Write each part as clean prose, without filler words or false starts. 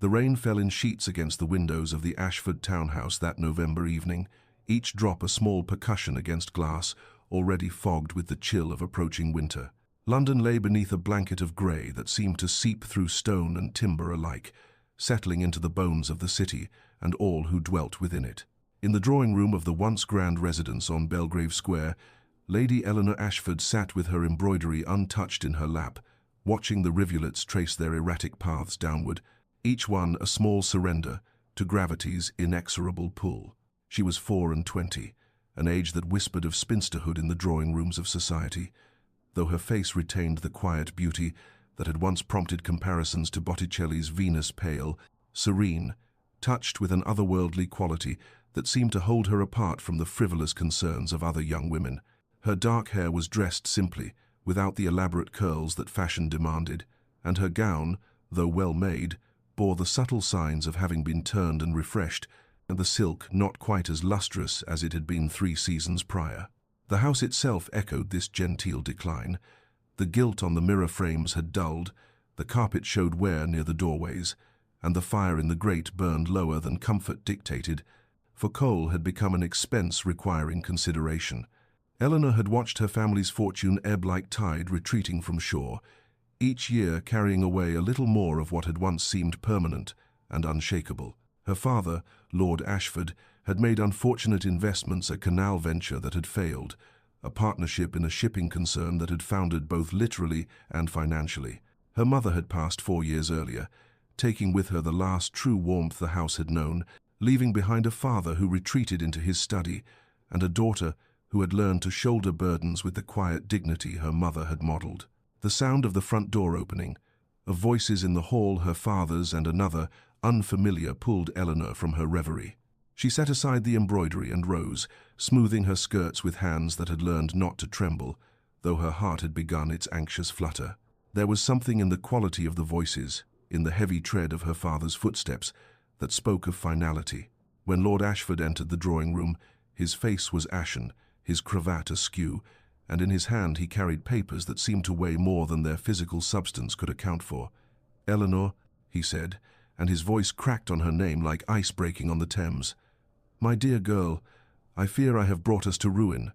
The rain fell in sheets against the windows of the Ashford townhouse that November evening, each drop a small percussion against glass, already fogged with the chill of approaching winter. London lay beneath a blanket of grey that seemed to seep through stone and timber alike, settling into the bones of the city and all who dwelt within it. In the drawing-room of the once grand residence on Belgrave Square, Lady Eleanor Ashford sat with her embroidery untouched in her lap, watching the rivulets trace their erratic paths downward, each one a small surrender to gravity's inexorable pull. She was 24, an age that whispered of spinsterhood in the drawing-rooms of society, though her face retained the quiet beauty that had once prompted comparisons to Botticelli's Venus, pale, serene, touched with an otherworldly quality that seemed to hold her apart from the frivolous concerns of other young women. Her dark hair was dressed simply, without the elaborate curls that fashion demanded, and her gown, though well made, bore the subtle signs of having been turned and refreshed, and the silk not quite as lustrous as it had been 3 seasons prior. The house itself echoed this genteel decline. The gilt on the mirror frames had dulled, the carpet showed wear near the doorways, and the fire in the grate burned lower than comfort dictated, for coal had become an expense requiring consideration. Eleanor had watched her family's fortune ebb like tide retreating from shore, each year carrying away a little more of what had once seemed permanent and unshakable. Her father, Lord Ashford, had made unfortunate investments, a canal venture that had failed, a partnership in a shipping concern that had foundered both literally and financially. Her mother had passed 4 years earlier, taking with her the last true warmth the house had known, leaving behind a father who retreated into his study, and a daughter who had learned to shoulder burdens with the quiet dignity her mother had modeled. The sound of the front door opening, of voices in the hall, her father's and another, unfamiliar, pulled Eleanor from her reverie. She set aside the embroidery and rose, smoothing her skirts with hands that had learned not to tremble, though her heart had begun its anxious flutter. There was something in the quality of the voices, in the heavy tread of her father's footsteps, that spoke of finality. When Lord Ashford entered the drawing-room, his face was ashen, his cravat askew, and in his hand he carried papers that seemed to weigh more than their physical substance could account for. "Eleanor," he said, and his voice cracked on her name like ice breaking on the Thames. "My dear girl, I fear I have brought us to ruin.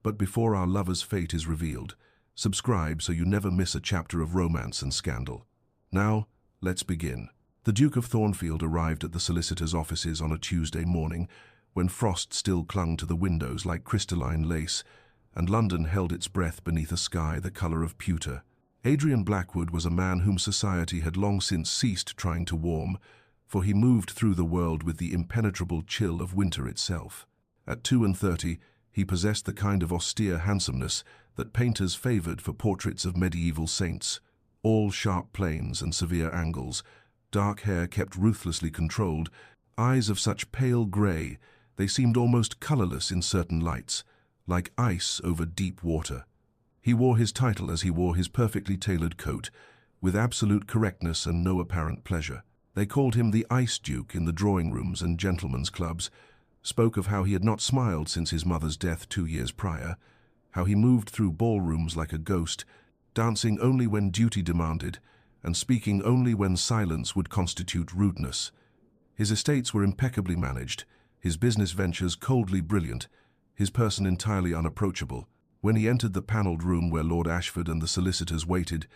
But before our lover's fate is revealed, subscribe so you never miss a chapter of romance and scandal. Now, let's begin." The Duke of Thornfield arrived at the solicitor's offices on a Tuesday morning, when frost still clung to the windows like crystalline lace, and London held its breath beneath a sky the colour of pewter. Adrian Blackwood was a man whom society had long since ceased trying to warm, for he moved through the world with the impenetrable chill of winter itself. At 32, he possessed the kind of austere handsomeness that painters favoured for portraits of medieval saints, all sharp planes and severe angles, dark hair kept ruthlessly controlled, eyes of such pale grey they seemed almost colourless in certain lights, like ice over deep water. He wore his title as he wore his perfectly tailored coat, with absolute correctness and no apparent pleasure. They called him the Ice Duke in the drawing-rooms and gentlemen's clubs, spoke of how he had not smiled since his mother's death 2 years prior, how he moved through ballrooms like a ghost, dancing only when duty demanded, and speaking only when silence would constitute rudeness. His estates were impeccably managed, his business ventures coldly brilliant, his person entirely unapproachable. When he entered the panelled room where Lord Ashford and the solicitors waited,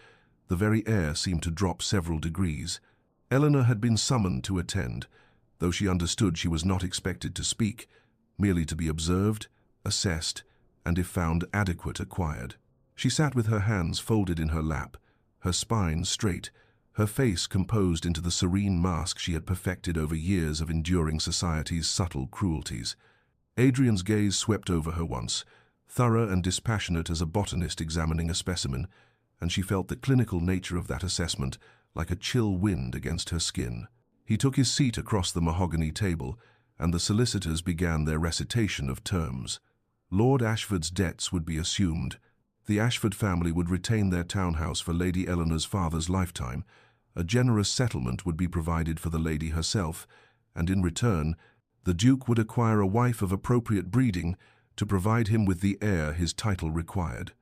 the very air seemed to drop several degrees. Eleanor had been summoned to attend, though she understood she was not expected to speak, merely to be observed, assessed, and if found adequate, acquired. She sat with her hands folded in her lap, her spine straight, her face composed into the serene mask she had perfected over years of enduring society's subtle cruelties. Adrian's gaze swept over her once, thorough and dispassionate as a botanist examining a specimen, and she felt the clinical nature of that assessment like a chill wind against her skin. He took his seat across the mahogany table, and the solicitors began their recitation of terms. Lord Ashford's debts would be assumed. The Ashford family would retain their townhouse for Lady Eleanor's father's lifetime. A generous settlement would be provided for the lady herself, and in return, the Duke would acquire a wife of appropriate breeding to provide him with the heir his title required.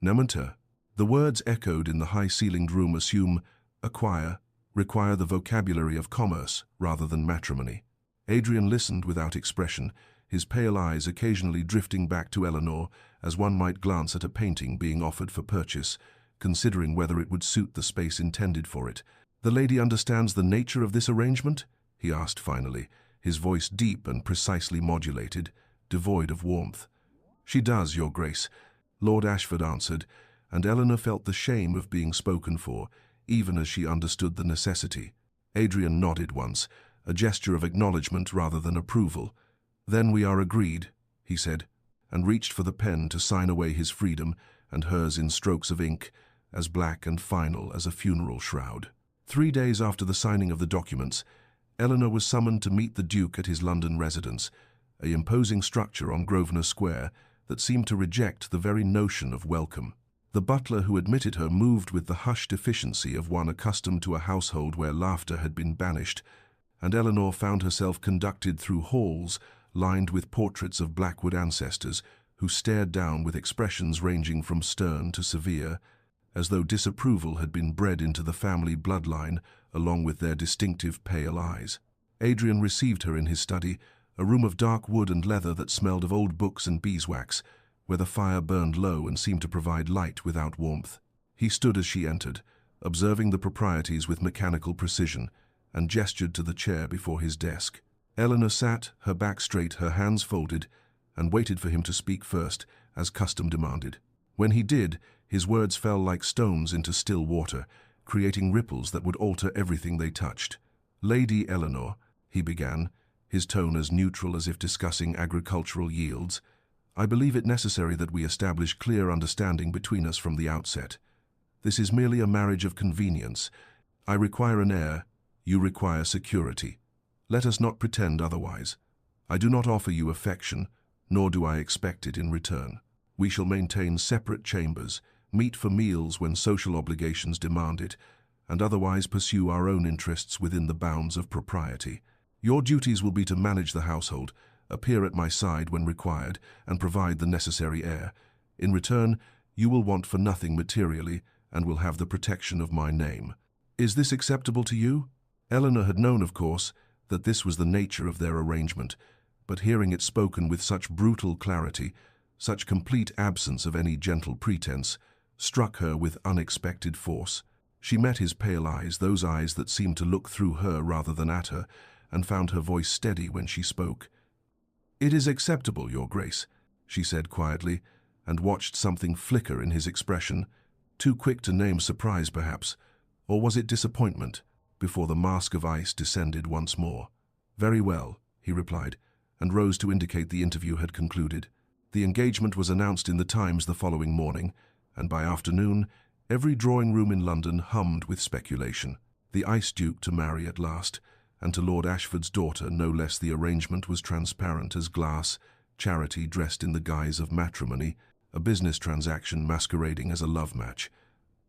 Nementa. The words echoed in the high-ceilinged room. Assume, acquire, require the vocabulary of commerce rather than matrimony. Adrian listened without expression, his pale eyes occasionally drifting back to Eleanor as one might glance at a painting being offered for purchase, considering whether it would suit the space intended for it. "The lady understands the nature of this arrangement?" he asked finally, his voice deep and precisely modulated, devoid of warmth. "She does, Your Grace," Lord Ashford answered, and Eleanor felt the shame of being spoken for, even as she understood the necessity. Adrian nodded once, a gesture of acknowledgement rather than approval. "Then we are agreed," he said, and reached for the pen to sign away his freedom and hers in strokes of ink, as black and final as a funeral shroud. 3 days after the signing of the documents, Eleanor was summoned to meet the Duke at his London residence, an imposing structure on Grosvenor Square that seemed to reject the very notion of welcome. The butler who admitted her moved with the hushed efficiency of one accustomed to a household where laughter had been banished, and Eleanor found herself conducted through halls lined with portraits of Blackwood ancestors who stared down with expressions ranging from stern to severe, as though disapproval had been bred into the family bloodline along with their distinctive pale eyes. Adrian received her in his study, a room of dark wood and leather that smelled of old books and beeswax, where the fire burned low and seemed to provide light without warmth. He stood as she entered, observing the proprieties with mechanical precision, and gestured to the chair before his desk. Eleanor sat, her back straight, her hands folded, and waited for him to speak first, as custom demanded. When he did, his words fell like stones into still water, creating ripples that would alter everything they touched. "Lady Eleanor," he began, his tone as neutral as if discussing agricultural yields, "I believe it necessary that we establish clear understanding between us from the outset. This is merely a marriage of convenience. I require an heir, you require security. Let us not pretend otherwise. I do not offer you affection, nor do I expect it in return. We shall maintain separate chambers, meet for meals when social obligations demand it, and otherwise pursue our own interests within the bounds of propriety. Your duties will be to manage the household, appear at my side when required, and provide the necessary heir. In return, you will want for nothing materially, and will have the protection of my name. Is this acceptable to you?" Eleanor had known, of course, that this was the nature of their arrangement, but hearing it spoken with such brutal clarity, such complete absence of any gentle pretense, struck her with unexpected force. She met his pale eyes, those eyes that seemed to look through her rather than at her, and found her voice steady when she spoke. "It is acceptable, Your Grace," she said quietly, and watched something flicker in his expression, too quick to name surprise perhaps, or was it disappointment, before the mask of ice descended once more. "Very well," he replied, and rose to indicate the interview had concluded. The engagement was announced in the Times the following morning, and by afternoon, every drawing-room in London hummed with speculation. The Ice Duke to marry at last, and to Lord Ashford's daughter no less. The arrangement was transparent as glass, charity dressed in the guise of matrimony, a business transaction masquerading as a love match.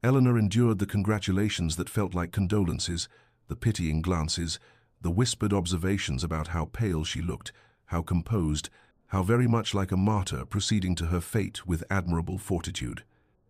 Eleanor endured the congratulations that felt like condolences, the pitying glances, the whispered observations about how pale she looked, how composed, how very much like a martyr proceeding to her fate with admirable fortitude.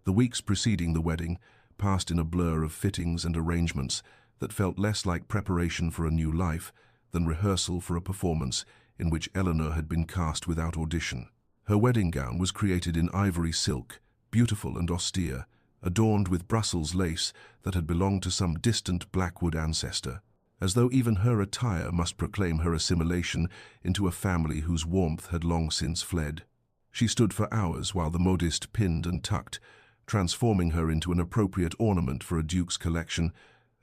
The weeks preceding the wedding passed in a blur of fittings and arrangements that felt less like preparation for a new life than rehearsal for a performance in which Eleanor had been cast without audition. Her wedding gown was created in ivory silk, beautiful and austere, adorned with Brussels lace that had belonged to some distant Blackwood ancestor, as though even her attire must proclaim her assimilation into a family whose warmth had long since fled. She stood for hours while the modiste pinned and tucked, transforming her into an appropriate ornament for a duke's collection,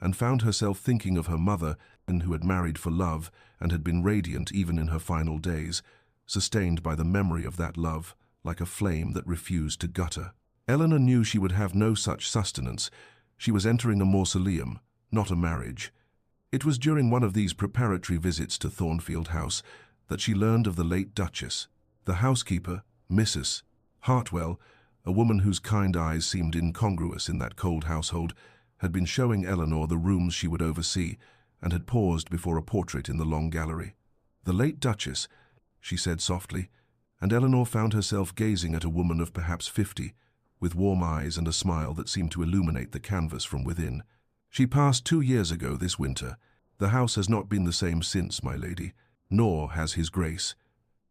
and found herself thinking of her mother, who had married for love and had been radiant even in her final days, sustained by the memory of that love, like a flame that refused to gutter. Eleanor knew she would have no such sustenance. She was entering a mausoleum, not a marriage. It was during one of these preparatory visits to Thornfield House that she learned of the late Duchess. The housekeeper, Mrs. Hartwell, a woman whose kind eyes seemed incongruous in that cold household, had been showing Eleanor the rooms she would oversee, and had paused before a portrait in the long gallery. "The late Duchess," she said softly, and Eleanor found herself gazing at a woman of perhaps 50, with warm eyes and a smile that seemed to illuminate the canvas from within. "She passed 2 years ago this winter. The house has not been the same since, my lady, nor has his grace."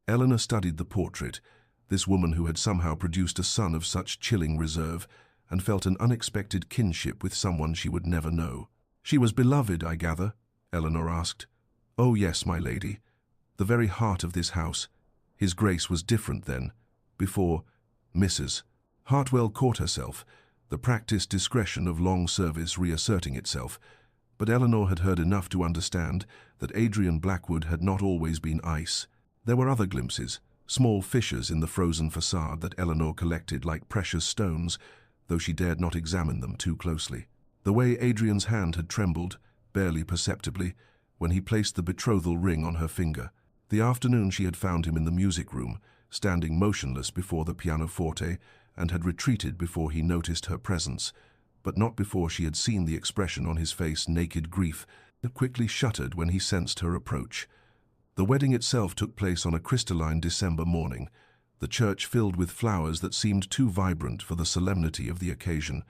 Eleanor studied the portrait, this woman who had somehow produced a son of such chilling reserve, and felt an unexpected kinship with someone she would never know. "She was beloved, I gather?" Eleanor asked. "Oh yes, my lady. The very heart of this house. His grace was different then. Before, Mrs. Hartwell caught herself, the practiced discretion of long service reasserting itself, but Eleanor had heard enough to understand that Adrian Blackwood had not always been ice. There were other glimpses, small fissures in the frozen facade that Eleanor collected like precious stones, though she dared not examine them too closely. The way Adrian's hand had trembled, barely perceptibly, when he placed the betrothal ring on her finger. The afternoon she had found him in the music room, standing motionless before the pianoforte, and had retreated before he noticed her presence, but not before she had seen the expression on his face, naked grief, that quickly shuttered when he sensed her approach. The wedding itself took place on a crystalline December morning, the church filled with flowers that seemed too vibrant for the solemnity of the occasion.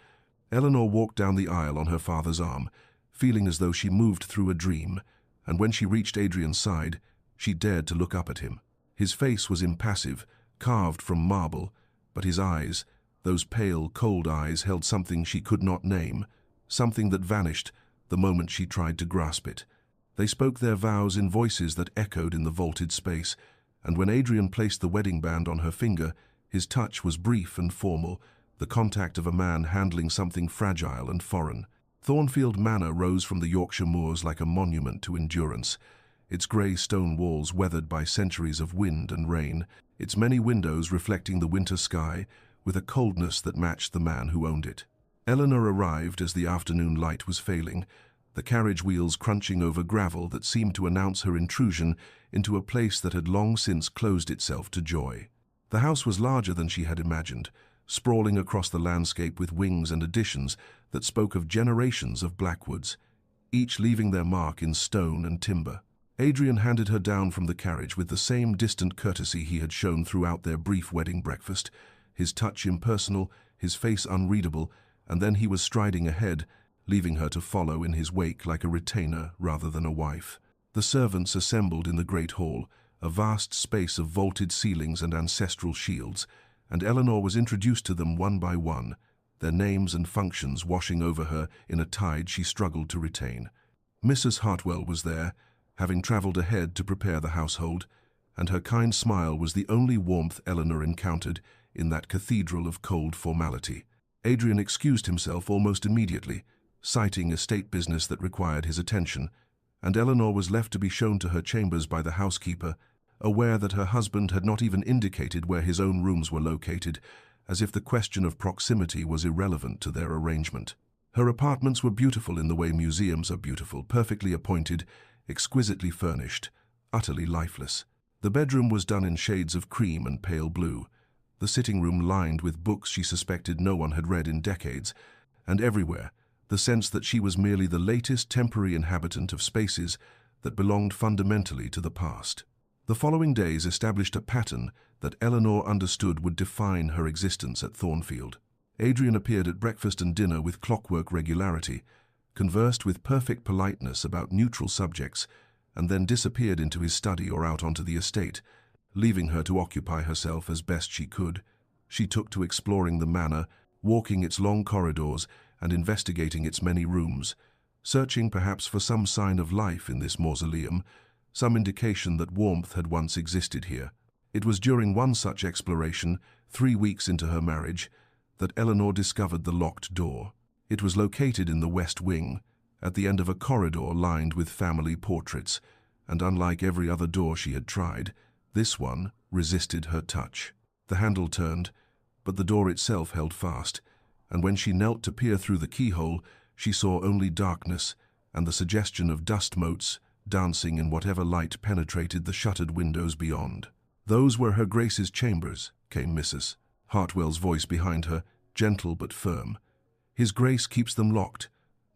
Eleanor walked down the aisle on her father's arm, feeling as though she moved through a dream, and when she reached Adrian's side, she dared to look up at him. His face was impassive, carved from marble, but his eyes, those pale, cold eyes, held something she could not name, something that vanished the moment she tried to grasp it. They spoke their vows in voices that echoed in the vaulted space, and when Adrian placed the wedding band on her finger, his touch was brief and formal, the contact of a man handling something fragile and foreign. Thornfield Manor rose from the Yorkshire moors like a monument to endurance, its grey stone walls weathered by centuries of wind and rain, its many windows reflecting the winter sky with a coldness that matched the man who owned it. Eleanor arrived as the afternoon light was failing, the carriage wheels crunching over gravel that seemed to announce her intrusion into a place that had long since closed itself to joy. The house was larger than she had imagined, sprawling across the landscape with wings and additions that spoke of generations of Blackwoods, each leaving their mark in stone and timber. Adrian handed her down from the carriage with the same distant courtesy he had shown throughout their brief wedding breakfast, his touch impersonal, his face unreadable, and then he was striding ahead, leaving her to follow in his wake like a retainer rather than a wife. The servants assembled in the great hall, a vast space of vaulted ceilings and ancestral shields, and Eleanor was introduced to them one by one, their names and functions washing over her in a tide she struggled to retain. Mrs. Hartwell was there, having travelled ahead to prepare the household, and her kind smile was the only warmth Eleanor encountered in that cathedral of cold formality. Adrian excused himself almost immediately, citing estate business that required his attention, and Eleanor was left to be shown to her chambers by the housekeeper, aware that her husband had not even indicated where his own rooms were located, as if the question of proximity was irrelevant to their arrangement. Her apartments were beautiful in the way museums are beautiful, perfectly appointed, exquisitely furnished, utterly lifeless. The bedroom was done in shades of cream and pale blue, the sitting room lined with books she suspected no one had read in decades, and everywhere the sense that she was merely the latest temporary inhabitant of spaces that belonged fundamentally to the past. The following days established a pattern that Eleanor understood would define her existence at Thornfield. Adrian appeared at breakfast and dinner with clockwork regularity, conversed with perfect politeness about neutral subjects, and then disappeared into his study or out onto the estate, leaving her to occupy herself as best she could. She took to exploring the manor, walking its long corridors and investigating its many rooms, searching perhaps for some sign of life in this mausoleum, some indication that warmth had once existed here. It was during one such exploration, 3 weeks into her marriage, that Eleanor discovered the locked door. It was located in the west wing, at the end of a corridor lined with family portraits, and unlike every other door she had tried, this one resisted her touch. The handle turned, but the door itself held fast, and when she knelt to peer through the keyhole, she saw only darkness and the suggestion of dust motes dancing in whatever light penetrated the shuttered windows beyond. "Those were Her Grace's chambers," came Mrs. Hartwell's voice behind her, gentle but firm. "His Grace keeps them locked.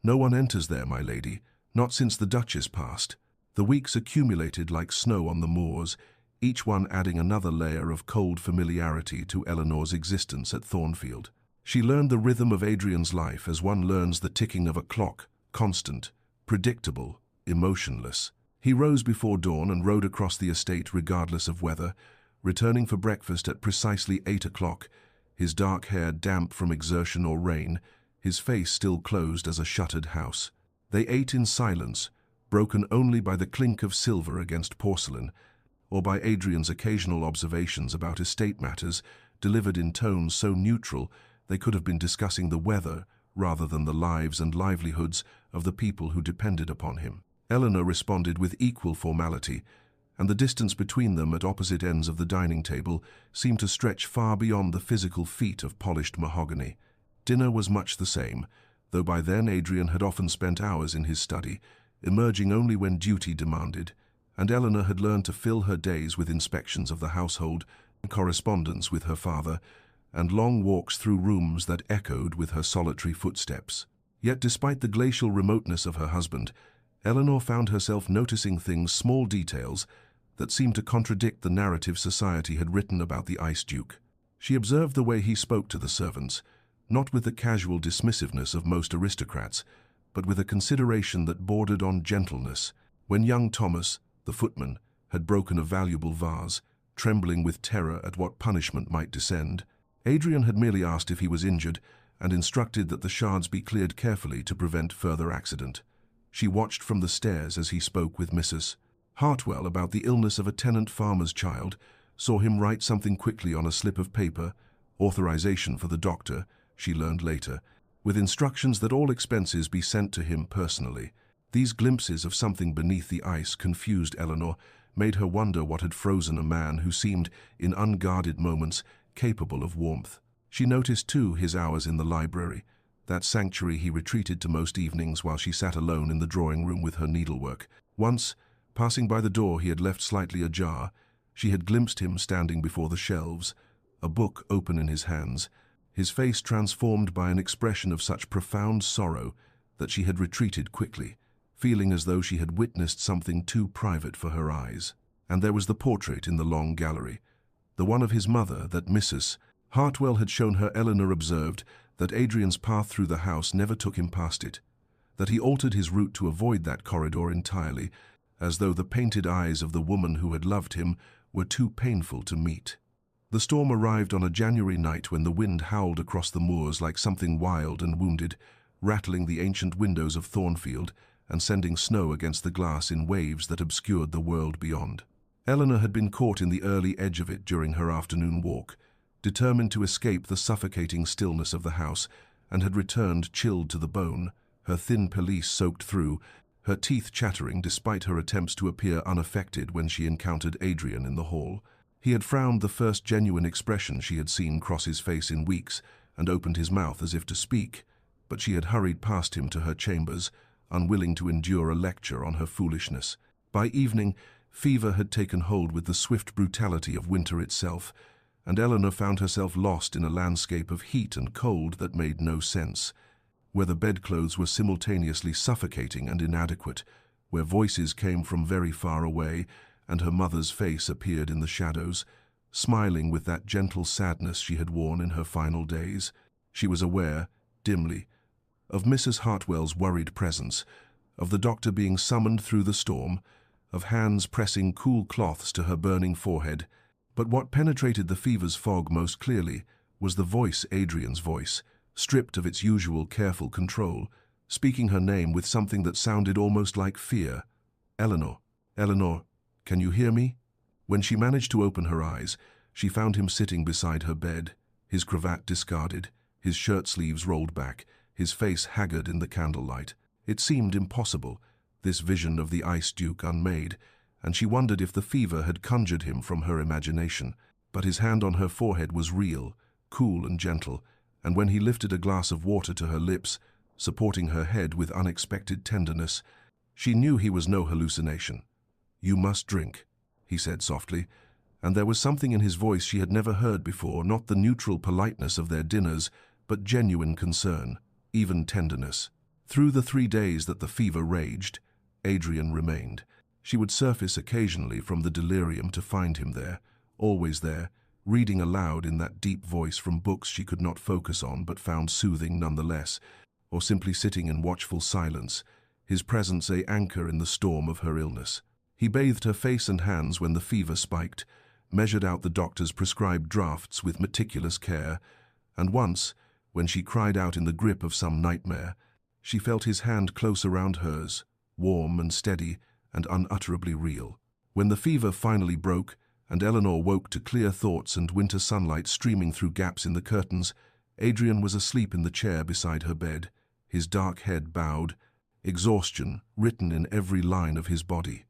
No one enters there, my lady, not since the Duchess passed." The weeks accumulated like snow on the moors, each one adding another layer of cold familiarity to Eleanor's existence at Thornfield. She learned the rhythm of Adrian's life as one learns the ticking of a clock constant, predictable, emotionless. He rose before dawn and rode across the estate regardless of weather, returning for breakfast at precisely 8 o'clock, his dark hair damp from exertion or rain, his face still closed as a shuttered house. They ate in silence, broken only by the clink of silver against porcelain, or by Adrian's occasional observations about estate matters, delivered in tones so neutral they could have been discussing the weather rather than the lives and livelihoods of the people who depended upon him. Eleanor responded with equal formality, and the distance between them at opposite ends of the dining table seemed to stretch far beyond the physical feat of polished mahogany. Dinner was much the same, though by then Adrian had often spent hours in his study, emerging only when duty demanded, and Eleanor had learned to fill her days with inspections of the household, correspondence with her father, and long walks through rooms that echoed with her solitary footsteps. Yet despite the glacial remoteness of her husband, Eleanor found herself noticing small details that seemed to contradict the narrative society had written about the Ice Duke. She observed the way he spoke to the servants, not with the casual dismissiveness of most aristocrats, but with a consideration that bordered on gentleness. When young Thomas, the footman, had broken a valuable vase, trembling with terror at what punishment might descend, Adrian had merely asked if he was injured and instructed that the shards be cleared carefully to prevent further accident. She watched from the stairs as he spoke with Mrs. Hartwell about the illness of a tenant farmer's child, saw him write something quickly on a slip of paper, authorization for the doctor, she learned later, with instructions that all expenses be sent to him personally. These glimpses of something beneath the ice confused Eleanor, made her wonder what had frozen a man who seemed, in unguarded moments, capable of warmth. She noticed, too, his hours in the library, that sanctuary he retreated to most evenings while she sat alone in the drawing room with her needlework. Once, passing by the door he had left slightly ajar, she had glimpsed him standing before the shelves, a book open in his hands, his face transformed by an expression of such profound sorrow that she had retreated quickly, feeling as though she had witnessed something too private for her eyes. And there was the portrait in the long gallery, the one of his mother that Mrs. Hartwell had shown her. Eleanor observed that Adrian's path through the house never took him past it, that he altered his route to avoid that corridor entirely, as though the painted eyes of the woman who had loved him were too painful to meet. The storm arrived on a January night when the wind howled across the moors like something wild and wounded, rattling the ancient windows of Thornfield and sending snow against the glass in waves that obscured the world beyond. Eleanor had been caught in the early edge of it during her afternoon walk, determined to escape the suffocating stillness of the house, and had returned chilled to the bone, her thin pelisse soaked through, her teeth chattering despite her attempts to appear unaffected when she encountered Adrian in the hall. He had frowned, the first genuine expression she had seen cross his face in weeks, and opened his mouth as if to speak, but she had hurried past him to her chambers, unwilling to endure a lecture on her foolishness. By evening, fever had taken hold with the swift brutality of winter itself, and Eleanor found herself lost in a landscape of heat and cold that made no sense, where the bedclothes were simultaneously suffocating and inadequate, where voices came from very far away, and her mother's face appeared in the shadows, smiling with that gentle sadness she had worn in her final days. She was aware, dimly, of Mrs. Hartwell's worried presence, of the doctor being summoned through the storm, of hands pressing cool cloths to her burning forehead. But what penetrated the fever's fog most clearly was the voice, Adrian's voice, stripped of its usual careful control, speaking her name with something that sounded almost like fear. "Eleanor, Eleanor, can you hear me?" When she managed to open her eyes, she found him sitting beside her bed, his cravat discarded, his shirt sleeves rolled back, his face haggard in the candlelight. It seemed impossible, this vision of the Ice Duke unmade, and she wondered if the fever had conjured him from her imagination. But his hand on her forehead was real, cool and gentle, and when he lifted a glass of water to her lips, supporting her head with unexpected tenderness, she knew he was no hallucination. "You must drink," he said softly, and there was something in his voice she had never heard before, not the neutral politeness of their dinners, but genuine concern, even tenderness. Through the 3 days that the fever raged, Adrian remained. She would surface occasionally from the delirium to find him there, always there, reading aloud in that deep voice from books she could not focus on but found soothing nonetheless. or simply sitting in watchful silence, his presence an anchor in the storm of her illness. He bathed her face and hands when the fever spiked, measured out the doctor's prescribed drafts with meticulous care, and once, when she cried out in the grip of some nightmare, she felt his hand close around hers, warm and steady and unutterably real. When the fever finally broke, and Eleanor woke to clear thoughts and winter sunlight streaming through gaps in the curtains, Adrian was asleep in the chair beside her bed, his dark head bowed, exhaustion written in every line of his body.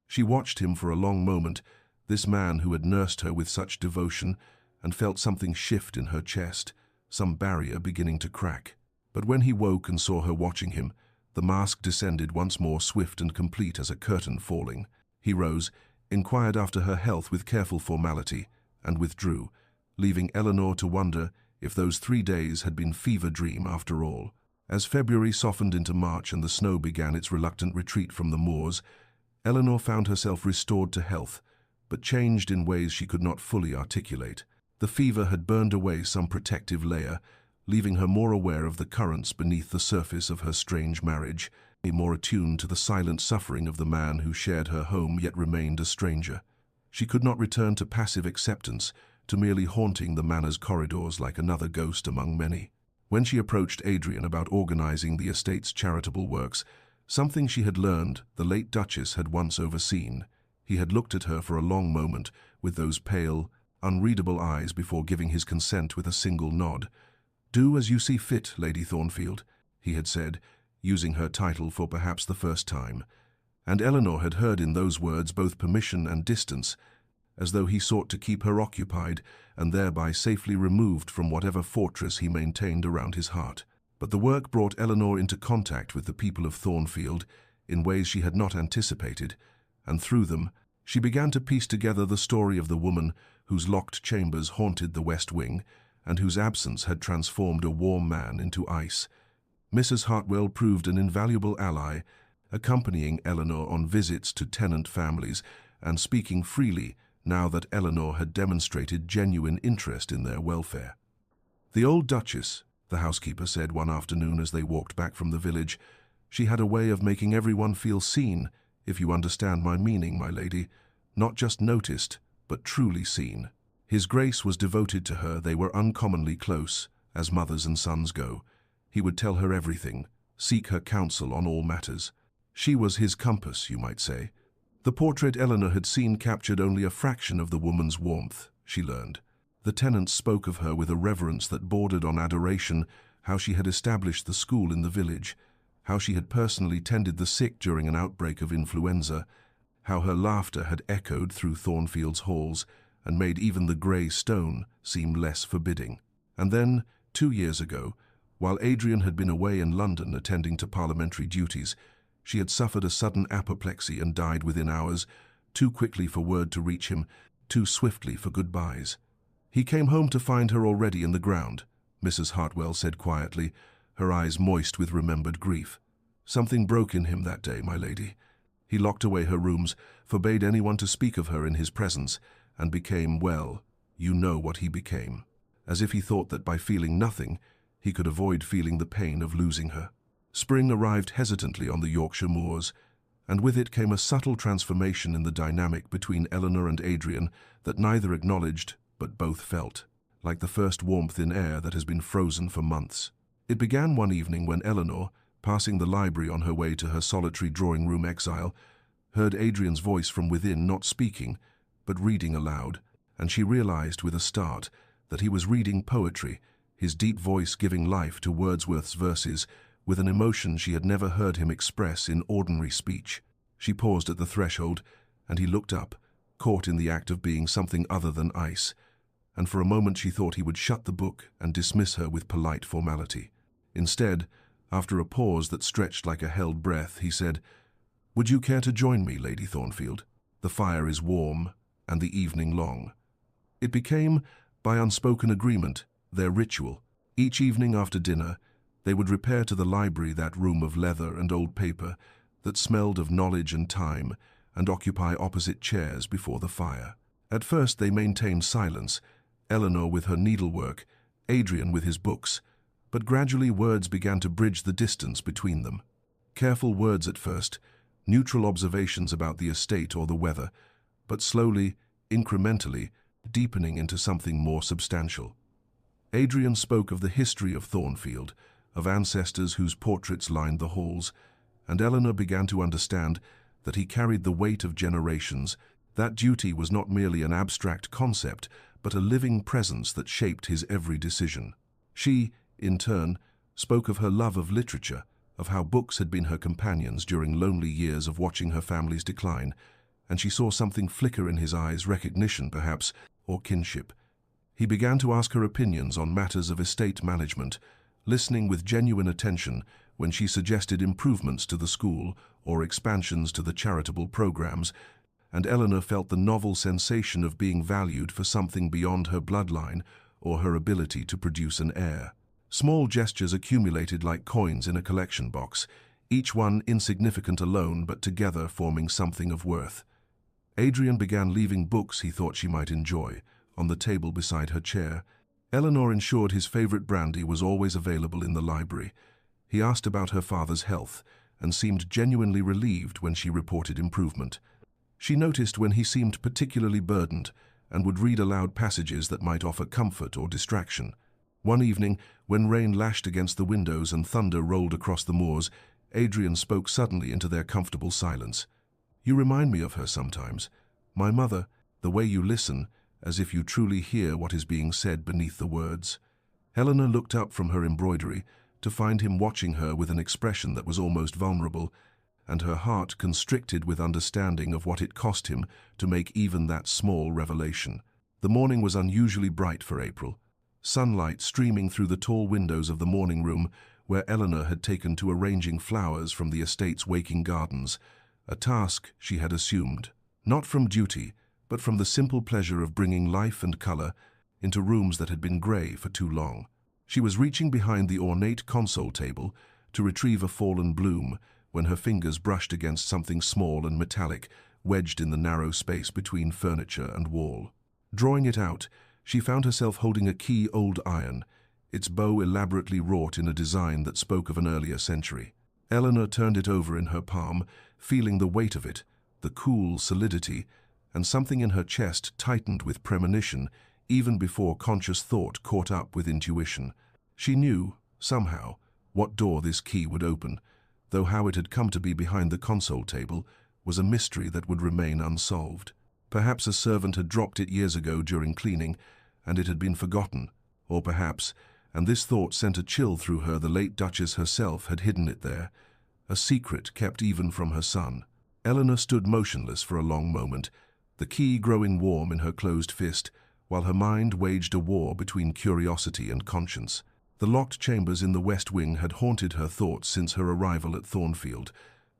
She watched him for a long moment, this man who had nursed her with such devotion, and felt something shift in her chest, some barrier beginning to crack. But when he woke and saw her watching him, the mask descended once more, swift and complete as a curtain falling. He rose, inquired after her health with careful formality, and withdrew, leaving Eleanor to wonder if those 3 days had been fever dream after all. As February softened into March and the snow began its reluctant retreat from the moors, Eleanor found herself restored to health, but changed in ways she could not fully articulate. The fever had burned away some protective layer, leaving her more aware of the currents beneath the surface of her strange marriage, more attuned to the silent suffering of the man who shared her home yet remained a stranger. She could not return to passive acceptance, to merely haunting the manor's corridors like another ghost among many. When she approached Adrian about organizing the estate's charitable works, something she had learned the late Duchess had once overseen. He had looked at her for a long moment with those pale, unreadable eyes before giving his consent with a single nod. "Do as you see fit, Lady Thornfield," he had said, using her title for perhaps the first time. And Eleanor had heard in those words both permission and distance, as though he sought to keep her occupied and thereby safely removed from whatever fortress he maintained around his heart. But the work brought Eleanor into contact with the people of Thornfield in ways she had not anticipated, and through them, she began to piece together the story of the woman whose locked chambers haunted the West Wing and whose absence had transformed a warm man into ice. Mrs. Hartwell proved an invaluable ally, accompanying Eleanor on visits to tenant families and speaking freely now that Eleanor had demonstrated genuine interest in their welfare. "The old Duchess," the housekeeper said one afternoon as they walked back from the village, "she had a way of making everyone feel seen, if you understand my meaning, my lady, not just noticed, but truly seen. His Grace was devoted to her, they were uncommonly close, as mothers and sons go. He would tell her everything, seek her counsel on all matters. She was his compass, you might say." The portrait Eleanor had seen captured only a fraction of the woman's warmth, she learned. The tenants spoke of her with a reverence that bordered on adoration, how she had established the school in the village, how she had personally tended the sick during an outbreak of influenza, how her laughter had echoed through Thornfield's halls and made even the grey stone seem less forbidding. And then, 2 years ago, while Adrian had been away in London attending to parliamentary duties, she had suffered a sudden apoplexy and died within hours, too quickly for word to reach him, too swiftly for goodbyes. "He came home to find her already in the ground," Mrs. Hartwell said quietly, her eyes moist with remembered grief. "Something broke in him that day, my lady. He locked away her rooms, forbade anyone to speak of her in his presence, and became, well, you know what he became. As if he thought that by feeling nothing, he could avoid feeling the pain of losing her." Spring arrived hesitantly on the Yorkshire moors, and with it came a subtle transformation in the dynamic between Eleanor and Adrian that neither acknowledged but both felt, like the first warmth in air that has been frozen for months. It began one evening when Eleanor, passing the library on her way to her solitary drawing-room exile, heard Adrian's voice from within, not speaking, but reading aloud, and she realized with a start that he was reading poetry, his deep voice giving life to Wordsworth's verses with an emotion she had never heard him express in ordinary speech. She paused at the threshold, and he looked up, caught in the act of being something other than ice, and for a moment she thought he would shut the book and dismiss her with polite formality. Instead, after a pause that stretched like a held breath, he said, "Would you care to join me, Lady Thornfield? The fire is warm, and the evening long." It became, by unspoken agreement, their ritual. Each evening after dinner, they would repair to the library, that room of leather and old paper that smelled of knowledge and time, and occupy opposite chairs before the fire. At first they maintained silence, Eleanor with her needlework, Adrian with his books, But gradually words began to bridge the distance between them. Careful words at first, neutral observations about the estate or the weather, but slowly, incrementally, deepening into something more substantial. Adrian spoke of the history of Thornfield, of ancestors whose portraits lined the halls, and Eleanor began to understand that he carried the weight of generations. That duty was not merely an abstract concept, but a living presence that shaped his every decision. She, in turn, spoke of her love of literature, of how books had been her companions during lonely years of watching her family's decline, and she saw something flicker in his eyes, recognition perhaps, or kinship. He began to ask her opinions on matters of estate management, listening with genuine attention when she suggested improvements to the school or expansions to the charitable programs, and Eleanor felt the novel sensation of being valued for something beyond her bloodline or her ability to produce an heir. Small gestures accumulated like coins in a collection box, each one insignificant alone but together forming something of worth. Adrian began leaving books he thought she might enjoy on the table beside her chair. Eleanor ensured his favorite brandy was always available in the library. He asked about her father's health and seemed genuinely relieved when she reported improvement. She noticed when he seemed particularly burdened and would read aloud passages that might offer comfort or distraction. One evening, when rain lashed against the windows and thunder rolled across the moors, Adrian spoke suddenly into their comfortable silence. "You remind me of her sometimes. My mother, the way you listen, as if you truly hear what is being said beneath the words." Eleanor looked up from her embroidery to find him watching her with an expression that was almost vulnerable, and her heart constricted with understanding of what it cost him to make even that small revelation. The morning was unusually bright for April, sunlight streaming through the tall windows of the morning room where Eleanor had taken to arranging flowers from the estate's waking gardens, a task she had assumed, not from duty, but from the simple pleasure of bringing life and color into rooms that had been gray for too long. She was reaching behind the ornate console table to retrieve a fallen bloom when her fingers brushed against something small and metallic wedged in the narrow space between furniture and wall. Drawing it out, she found herself holding a key old iron, its bow elaborately wrought in a design that spoke of an earlier century. Eleanor turned it over in her palm, feeling the weight of it, the cool solidity, and something in her chest tightened with premonition even before conscious thought caught up with intuition. She knew, somehow, what door this key would open, though how it had come to be behind the console table was a mystery that would remain unsolved. Perhaps a servant had dropped it years ago during cleaning, and it had been forgotten, or perhaps, and this thought sent a chill through her, the late Duchess herself had hidden it there, a secret kept even from her son. Eleanor stood motionless for a long moment, the key growing warm in her closed fist, while her mind waged a war between curiosity and conscience. The locked chambers in the West Wing had haunted her thoughts since her arrival at Thornfield.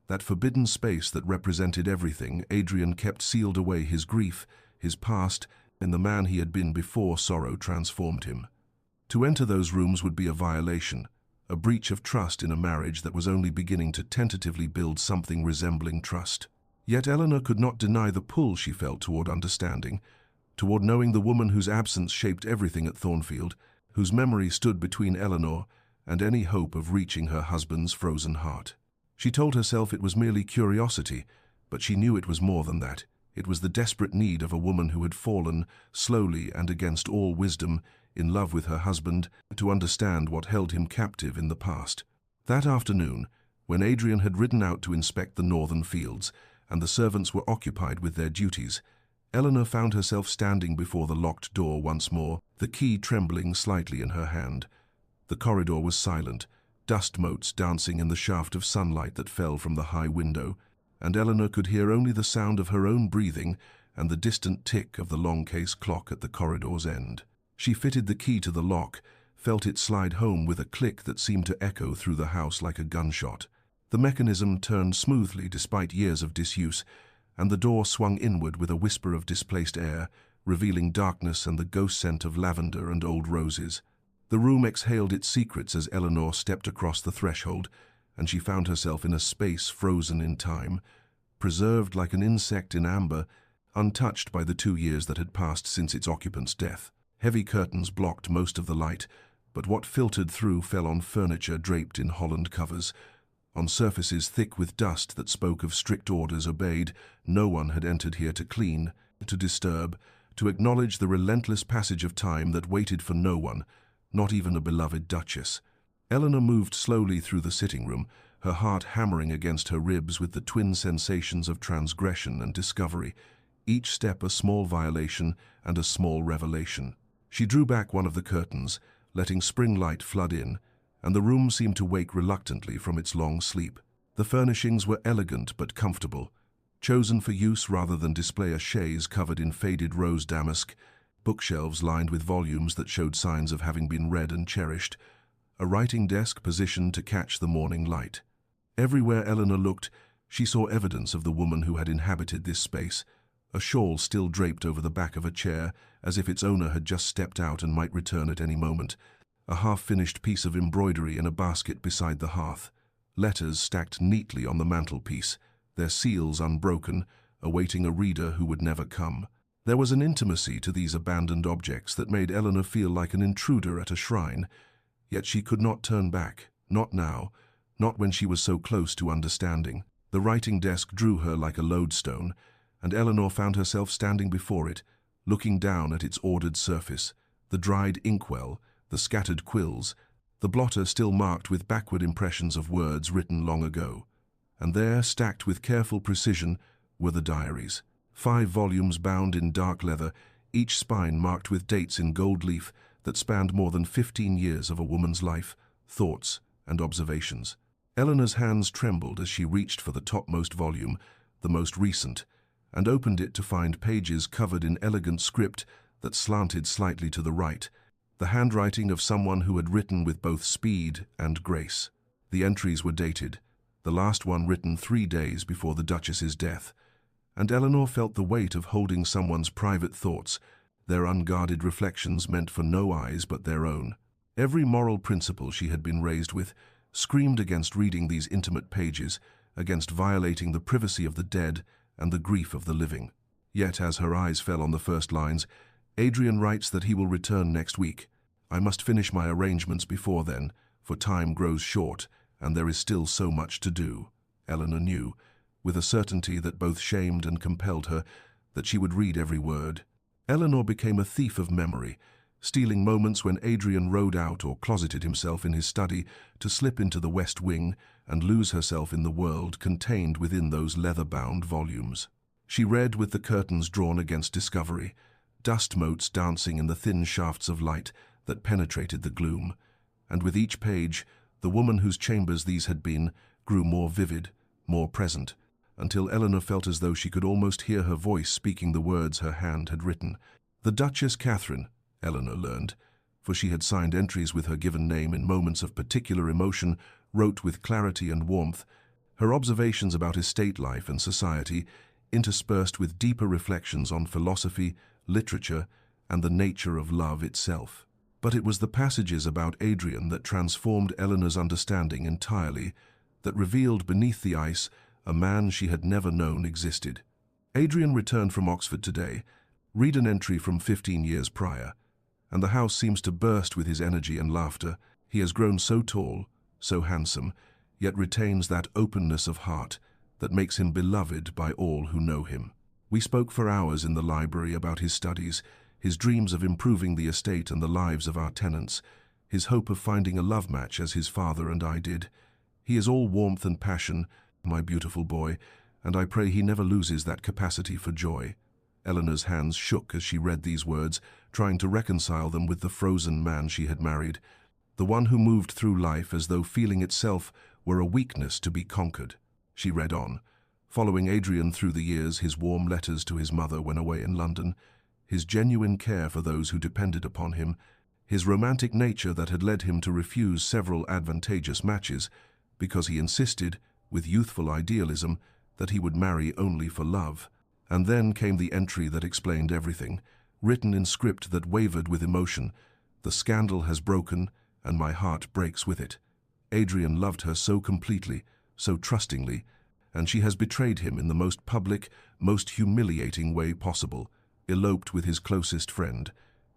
That forbidden space that represented everything, Adrian kept sealed away his grief, his past, and the man he had been before sorrow transformed him. To enter those rooms would be a violation, a breach of trust in a marriage that was only beginning to tentatively build something resembling trust. Yet Eleanor could not deny the pull she felt toward understanding, toward knowing the woman whose absence shaped everything at Thornfield, whose memory stood between Eleanor and any hope of reaching her husband's frozen heart. She told herself it was merely curiosity, but she knew it was more than that. It was the desperate need of a woman who had fallen, slowly and against all wisdom, in love with her husband, to understand what held him captive in the past. That afternoon, when Adrian had ridden out to inspect the northern fields, and the servants were occupied with their duties, Eleanor found herself standing before the locked door once more, the key trembling slightly in her hand. The corridor was silent, dust motes dancing in the shaft of sunlight that fell from the high window, and Eleanor could hear only the sound of her own breathing and the distant tick of the long case clock at the corridor's end. She fitted the key to the lock, felt it slide home with a click that seemed to echo through the house like a gunshot. The mechanism turned smoothly despite years of disuse, and the door swung inward with a whisper of displaced air, revealing darkness and the ghost scent of lavender and old roses. The room exhaled its secrets as Eleanor stepped across the threshold, and she found herself in a space frozen in time, preserved like an insect in amber, untouched by the 2 years that had passed since its occupant's death. Heavy curtains blocked most of the light, but what filtered through fell on furniture draped in Holland covers, on surfaces thick with dust that spoke of strict orders obeyed. No one had entered here to clean, to disturb, to acknowledge the relentless passage of time that waited for no one, not even a beloved duchess. Eleanor moved slowly through the sitting room, her heart hammering against her ribs with the twin sensations of transgression and discovery, each step a small violation and a small revelation. She drew back one of the curtains, letting spring light flood in, and the room seemed to wake reluctantly from its long sleep. The furnishings were elegant but comfortable, chosen for use rather than display a chaise covered in faded rose damask, bookshelves lined with volumes that showed signs of having been read and cherished, a writing desk positioned to catch the morning light. Everywhere Eleanor looked, she saw evidence of the woman who had inhabited this space, a shawl still draped over the back of a chair, as if its owner had just stepped out and might return at any moment, a half-finished piece of embroidery in a basket beside the hearth, letters stacked neatly on the mantelpiece, their seals unbroken, awaiting a reader who would never come. There was an intimacy to these abandoned objects that made Eleanor feel like an intruder at a shrine, yet she could not turn back, not now, not when she was so close to understanding. The writing desk drew her like a lodestone, and Eleanor found herself standing before it, looking down at its ordered surface, the dried inkwell, the scattered quills, the blotter still marked with backward impressions of words written long ago. And there, stacked with careful precision, were the diaries. 5 volumes bound in dark leather, each spine marked with dates in gold leaf that spanned more than 15 years of a woman's life, thoughts, and observations. Eleanor's hands trembled as she reached for the topmost volume, the most recent, and opened it to find pages covered in elegant script that slanted slightly to the right, the handwriting of someone who had written with both speed and grace. The entries were dated, the last one written 3 days before the Duchess's death, and Eleanor felt the weight of holding someone's private thoughts, their unguarded reflections meant for no eyes but their own. Every moral principle she had been raised with screamed against reading these intimate pages, against violating the privacy of the dead and the grief of the living. Yet, as her eyes fell on the first lines, "Adrian writes that he will return next week. I must finish my arrangements before then, for time grows short, and there is still so much to do." Eleanor knew, with a certainty that both shamed and compelled her, that she would read every word. Eleanor became a thief of memory, stealing moments when Adrian rode out or closeted himself in his study to slip into the West Wing and lose herself in the world contained within those leather-bound volumes. She read with the curtains drawn against discovery, dust motes dancing in the thin shafts of light that penetrated the gloom, and with each page, the woman whose chambers these had been grew more vivid, more present, until Eleanor felt as though she could almost hear her voice speaking the words her hand had written. The Duchess Catherine, Eleanor learned, for she had signed entries with her given name in moments of particular emotion, wrote with clarity and warmth, her observations about estate life and society, interspersed with deeper reflections on philosophy, literature, and the nature of love itself. But it was the passages about Adrian that transformed Eleanor's understanding entirely, that revealed beneath the ice a man she had never known existed. Adrian returned from Oxford today. Read an entry from 15 years prior, and the house seems to burst with his energy and laughter. He has grown so tall, so handsome, yet retains that openness of heart that makes him beloved by all who know him. We spoke for hours in the library about his studies, his dreams of improving the estate and the lives of our tenants, his hope of finding a love match as his father and I did. He is all warmth and passion, my beautiful boy, and I pray he never loses that capacity for joy. Eleanor's hands shook as she read these words, trying to reconcile them with the frozen man she had married, the one who moved through life as though feeling itself were a weakness to be conquered. She read on, following Adrian through the years, his warm letters to his mother when away in London, his genuine care for those who depended upon him, his romantic nature that had led him to refuse several advantageous matches because he insisted, with youthful idealism, that he would marry only for love. And then came the entry that explained everything, written in script that wavered with emotion. The scandal has broken, and my heart breaks with it. Adrian loved her so completely, so trustingly, and she has betrayed him in the most public, most humiliating way possible, eloped with his closest friend,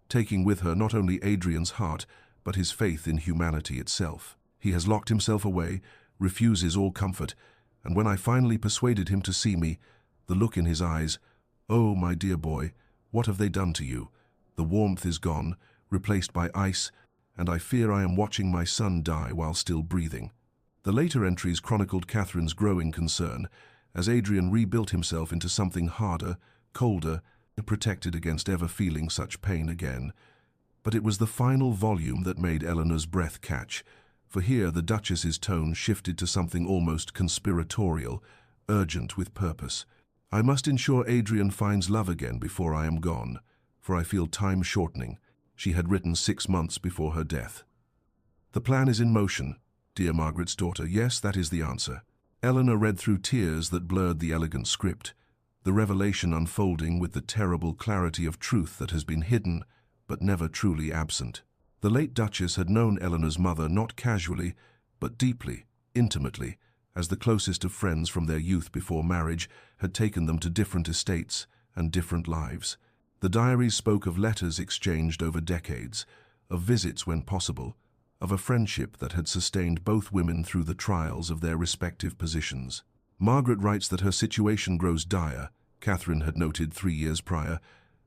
taking with her not only Adrian's heart, but his faith in humanity itself. He has locked himself away, refuses all comfort, and when I finally persuaded him to see me, the look in his eyes, "Oh, my dear boy, what have they done to you?" The warmth is gone, replaced by ice, and I fear I am watching my son die while still breathing. The later entries chronicled Catherine's growing concern as Adrian rebuilt himself into something harder, colder, protected against ever feeling such pain again. But it was the final volume that made Eleanor's breath catch, for here the Duchess's tone shifted to something almost conspiratorial, urgent with purpose. "I must ensure Adrian finds love again before I am gone, for I feel time shortening," she had written 6 months before her death. "The plan is in motion, dear Margaret's daughter. Yes, that is the answer." Eleanor read through tears that blurred the elegant script, the revelation unfolding with the terrible clarity of truth that has been hidden, but never truly absent. The late Duchess had known Eleanor's mother not casually, but deeply, intimately, as the closest of friends from their youth before marriage had taken them to different estates and different lives. The diaries spoke of letters exchanged over decades, of visits when possible, of a friendship that had sustained both women through the trials of their respective positions. Margaret writes that her situation grows dire, Catherine had noted 3 years prior,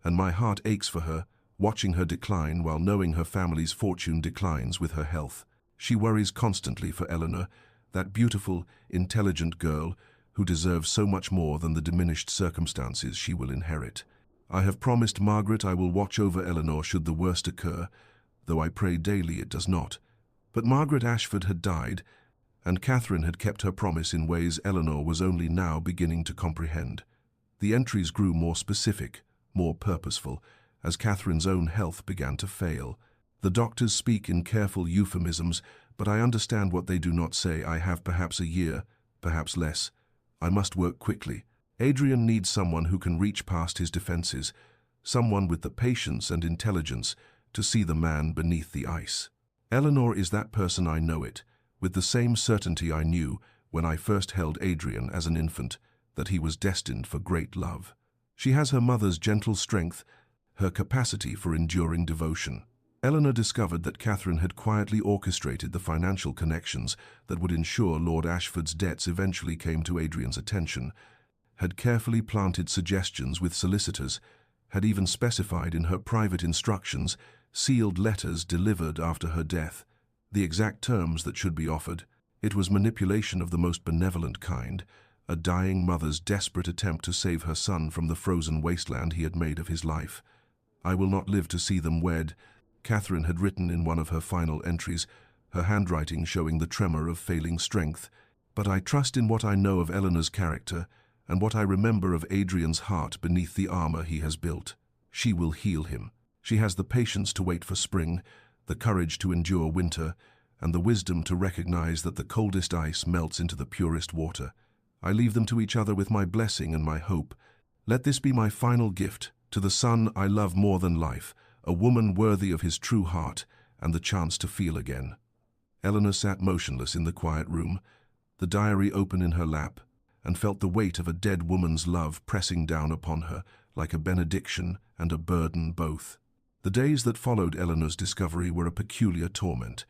and my heart aches for her, watching her decline while knowing her family's fortune declines with her health. She worries constantly for Eleanor, that beautiful, intelligent girl who deserves so much more than the diminished circumstances she will inherit. I have promised Margaret I will watch over Eleanor should the worst occur, though I pray daily it does not. But Margaret Ashford had died, and Catherine had kept her promise in ways Eleanor was only now beginning to comprehend. The entries grew more specific, more purposeful, as Catherine's own health began to fail. The doctors speak in careful euphemisms, but I understand what they do not say. "I have perhaps a year, perhaps less. I must work quickly." Adrian needs someone who can reach past his defenses, someone with the patience and intelligence to see the man beneath the ice. Eleanor is that person. I know it, with the same certainty I knew when I first held Adrian as an infant, that he was destined for great love. She has her mother's gentle strength, her capacity for enduring devotion. Eleanor discovered that Catherine had quietly orchestrated the financial connections that would ensure Lord Ashford's debts eventually came to Adrian's attention, had carefully planted suggestions with solicitors, had even specified in her private instructions sealed letters delivered after her death, the exact terms that should be offered. It was manipulation of the most benevolent kind, a dying mother's desperate attempt to save her son from the frozen wasteland he had made of his life. "I will not live to see them wed," Catherine had written in one of her final entries, her handwriting showing the tremor of failing strength. "But I trust in what I know of Eleanor's character and what I remember of Adrian's heart beneath the armor he has built. She will heal him. She has the patience to wait for spring, the courage to endure winter, and the wisdom to recognize that the coldest ice melts into the purest water. I leave them to each other with my blessing and my hope. Let this be my final gift to the son I love more than life, a woman worthy of his true heart and the chance to feel again." Eleanor sat motionless in the quiet room, the diary open in her lap, and felt the weight of a dead woman's love pressing down upon her like a benediction and a burden both. The days that followed Eleanor's discovery were a peculiar torment,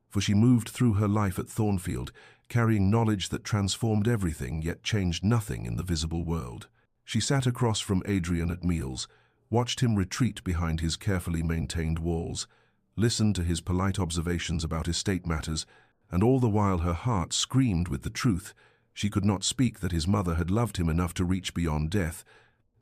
for she moved through her life at Thornfield, carrying knowledge that transformed everything yet changed nothing in the visible world. She sat across from Adrian at meals, watched him retreat behind his carefully maintained walls, listened to his polite observations about estate matters, and all the while her heart screamed with the truth. She could not speak that his mother had loved him enough to reach beyond death,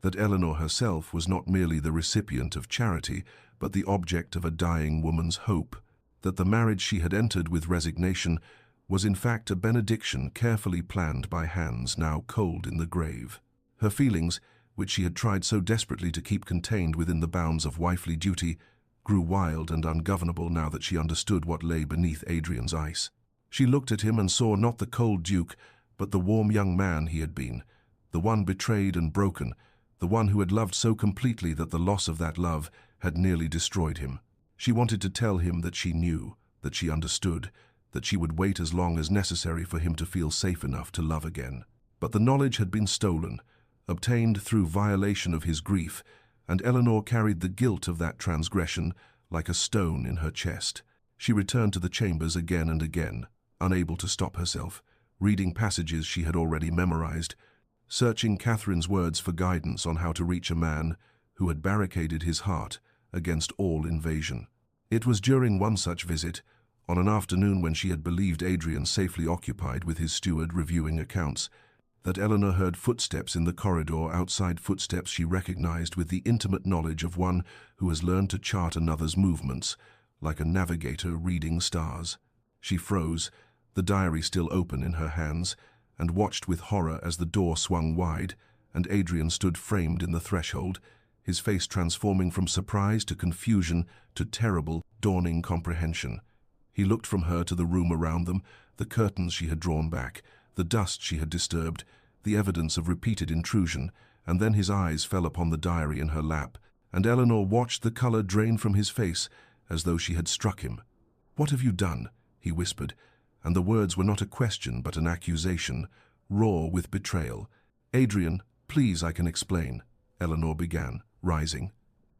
that Eleanor herself was not merely the recipient of charity, but the object of a dying woman's hope, that the marriage she had entered with resignation was in fact a benediction carefully planned by hands now cold in the grave. Her feelings, which she had tried so desperately to keep contained within the bounds of wifely duty, grew wild and ungovernable now that she understood what lay beneath Adrian's ice. She looked at him and saw not the cold duke, but the warm young man he had been, the one betrayed and broken, the one who had loved so completely that the loss of that love had nearly destroyed him. She wanted to tell him that she knew, that she understood, that she would wait as long as necessary for him to feel safe enough to love again. But the knowledge had been stolen, obtained through violation of his grief, and Eleanor carried the guilt of that transgression like a stone in her chest. She returned to the chambers again and again, unable to stop herself, reading passages she had already memorized, searching Catherine's words for guidance on how to reach a man who had barricaded his heart against all invasion. It was during one such visit, on an afternoon when she had believed Adrian safely occupied with his steward reviewing accounts, that Eleanor heard footsteps in the corridor outside, footsteps she recognized with the intimate knowledge of one who has learned to chart another's movements, like a navigator reading stars. She froze, the diary still open in her hands, and watched with horror as the door swung wide, and Adrian stood framed in the threshold, his face transforming from surprise to confusion to terrible, dawning comprehension. He looked from her to the room around them, the curtains she had drawn back, the dust she had disturbed, the evidence of repeated intrusion, and then his eyes fell upon the diary in her lap, and Eleanor watched the color drain from his face as though she had struck him. "What have you done?" he whispered, and the words were not a question but an accusation, raw with betrayal. "Adrian, please, I can explain," Eleanor began, rising.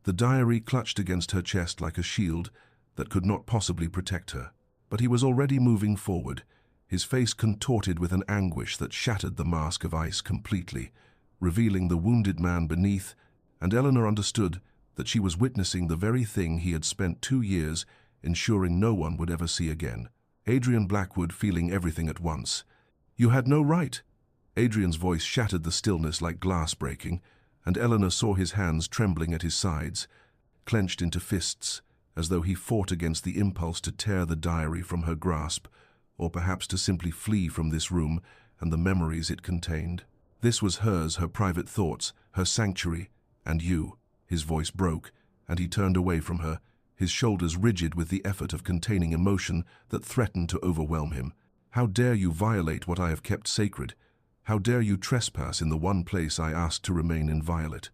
The diary clutched against her chest like a shield that could not possibly protect her. But he was already moving forward, his face contorted with an anguish that shattered the mask of ice completely, revealing the wounded man beneath, and Eleanor understood that she was witnessing the very thing he had spent 2 years ensuring no one would ever see again. Adrian Blackwood feeling everything at once. "You had no right." Adrian's voice shattered the stillness like glass breaking, and Eleanor saw his hands trembling at his sides, clenched into fists, as though he fought against the impulse to tear the diary from her grasp, or perhaps to simply flee from this room and the memories it contained. This was hers, her private thoughts, her sanctuary, and you. His voice broke, and he turned away from her, his shoulders rigid with the effort of containing emotion that threatened to overwhelm him. "How dare you violate what I have kept sacred? How dare you trespass in the one place I asked to remain inviolate?"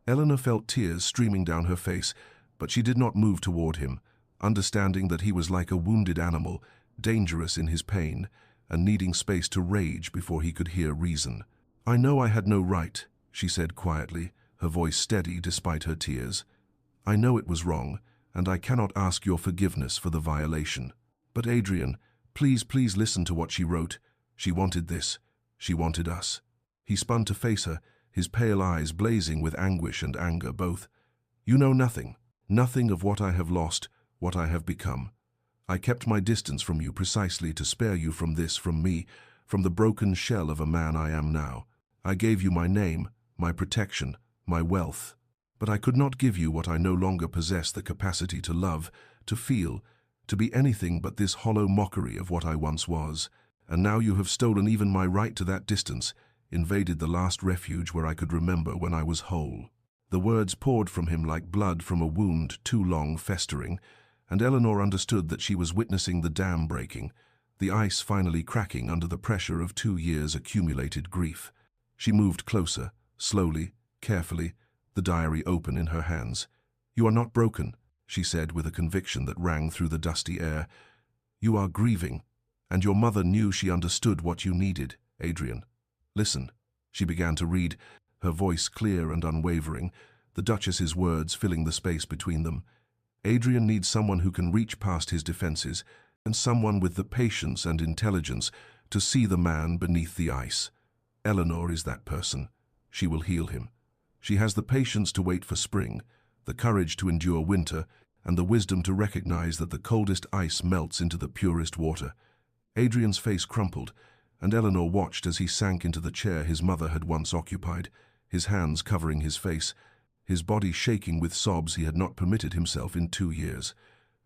Eleanor felt tears streaming down her face, but she did not move toward him, understanding that he was like a wounded animal, dangerous in his pain, and needing space to rage before he could hear reason. "I know I had no right," she said quietly, her voice steady despite her tears. "I know it was wrong, and I cannot ask your forgiveness for the violation. But Adrian, please, please listen to what she wrote. She wanted this. She wanted us." He spun to face her, his pale eyes blazing with anguish and anger both. "You know nothing, nothing of what I have lost, what I have become. I kept my distance from you precisely to spare you from this, from me, from the broken shell of a man I am now. I gave you my name, my protection, my wealth. But I could not give you what I no longer possess the capacity to love, to feel, to be anything but this hollow mockery of what I once was. And now you have stolen even my right to that distance, invaded the last refuge where I could remember when I was whole." The words poured from him like blood from a wound too long festering, and Eleanor understood that she was witnessing the dam breaking, the ice finally cracking under the pressure of 2 years' accumulated grief. She moved closer, slowly, carefully, the diary open in her hands. "You are not broken," she said with a conviction that rang through the dusty air. "You are grieving, and your mother knew she understood what you needed, Adrian. Listen." She began to read, her voice clear and unwavering, the Duchess's words filling the space between them. "Adrian needs someone who can reach past his defenses, and someone with the patience and intelligence to see the man beneath the ice. Eleanor is that person. She will heal him. She has the patience to wait for spring, the courage to endure winter, and the wisdom to recognize that the coldest ice melts into the purest water." Adrian's face crumpled, and Eleanor watched as he sank into the chair his mother had once occupied, his hands covering his face, his body shaking with sobs he had not permitted himself in 2 years.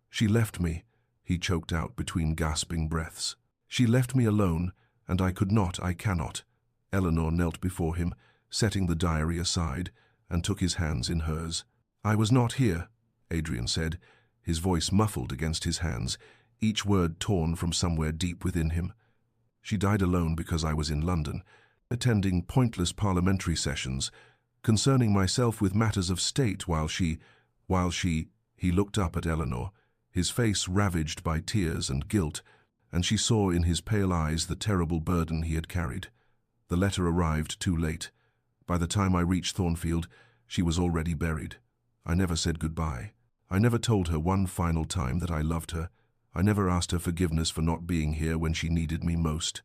"She left me," he choked out between gasping breaths. "She left me alone, and I could not, I cannot." Eleanor knelt before him, setting the diary aside, and took his hands in hers. "I was not here," Adrian said, his voice muffled against his hands, each word torn from somewhere deep within him. "She died alone because I was in London, attending pointless parliamentary sessions, concerning myself with matters of state while she, he looked up at Eleanor, his face ravaged by tears and guilt, and she saw in his pale eyes the terrible burden he had carried. The letter arrived too late. By the time I reached Thornfield, she was already buried. I never said goodbye. I never told her one final time that I loved her. I never asked her forgiveness for not being here when she needed me most."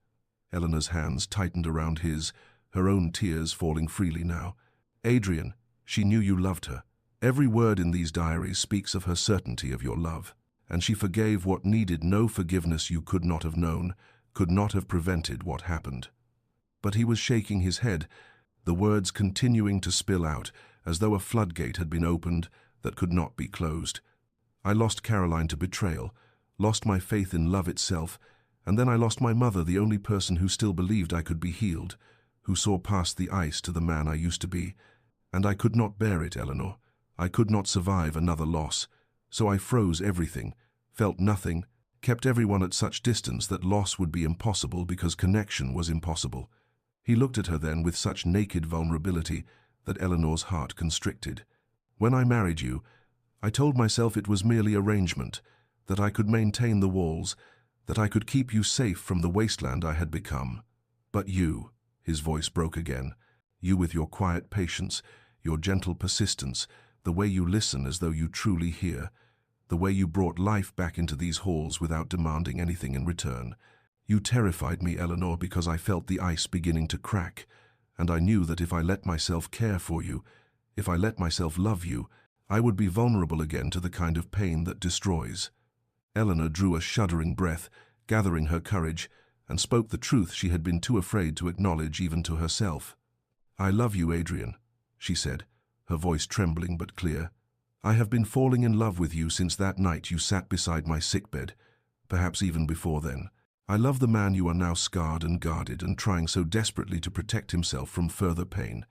Eleanor's hands tightened around his, her own tears falling freely now. "Adrian, she knew you loved her. Every word in these diaries speaks of her certainty of your love, and she forgave what needed no forgiveness you could not have known, could not have prevented what happened." But he was shaking his head, the words continuing to spill out, as though a floodgate had been opened that could not be closed. "I lost Caroline to betrayal, lost my faith in love itself, and then I lost my mother, the only person who still believed I could be healed, who saw past the ice to the man I used to be. And I could not bear it, Eleanor. I could not survive another loss. So I froze everything, felt nothing, kept everyone at such distance that loss would be impossible because connection was impossible." He looked at her then with such naked vulnerability that Eleanor's heart constricted. "When I married you, I told myself it was merely arrangement, that I could maintain the walls, that I could keep you safe from the wasteland I had become. But you," his voice broke again, "you with your quiet patience, your gentle persistence, the way you listen as though you truly hear, the way you brought life back into these halls without demanding anything in return. You terrified me, Eleanor, because I felt the ice beginning to crack, and I knew that if I let myself care for you, if I let myself love you, I would be vulnerable again to the kind of pain that destroys." Eleanor drew a shuddering breath, gathering her courage, and spoke the truth she had been too afraid to acknowledge even to herself. "I love you, Adrian," she said, her voice trembling but clear. "I have been falling in love with you since that night you sat beside my sickbed, perhaps even before then. I love the man you are now scarred and guarded and trying so desperately to protect himself from further pain.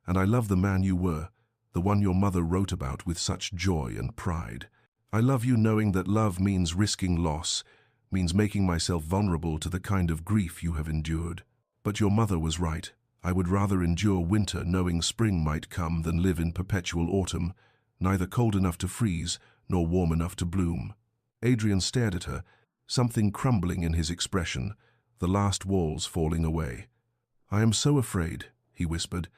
And I love the man you were, the one your mother wrote about with such joy and pride. I love you knowing that love means risking loss, means making myself vulnerable to the kind of grief you have endured. But your mother was right. I would rather endure winter knowing spring might come than live in perpetual autumn, neither cold enough to freeze nor warm enough to bloom." Adrian stared at her, something crumbling in his expression, the last walls falling away. "I am so afraid," he whispered.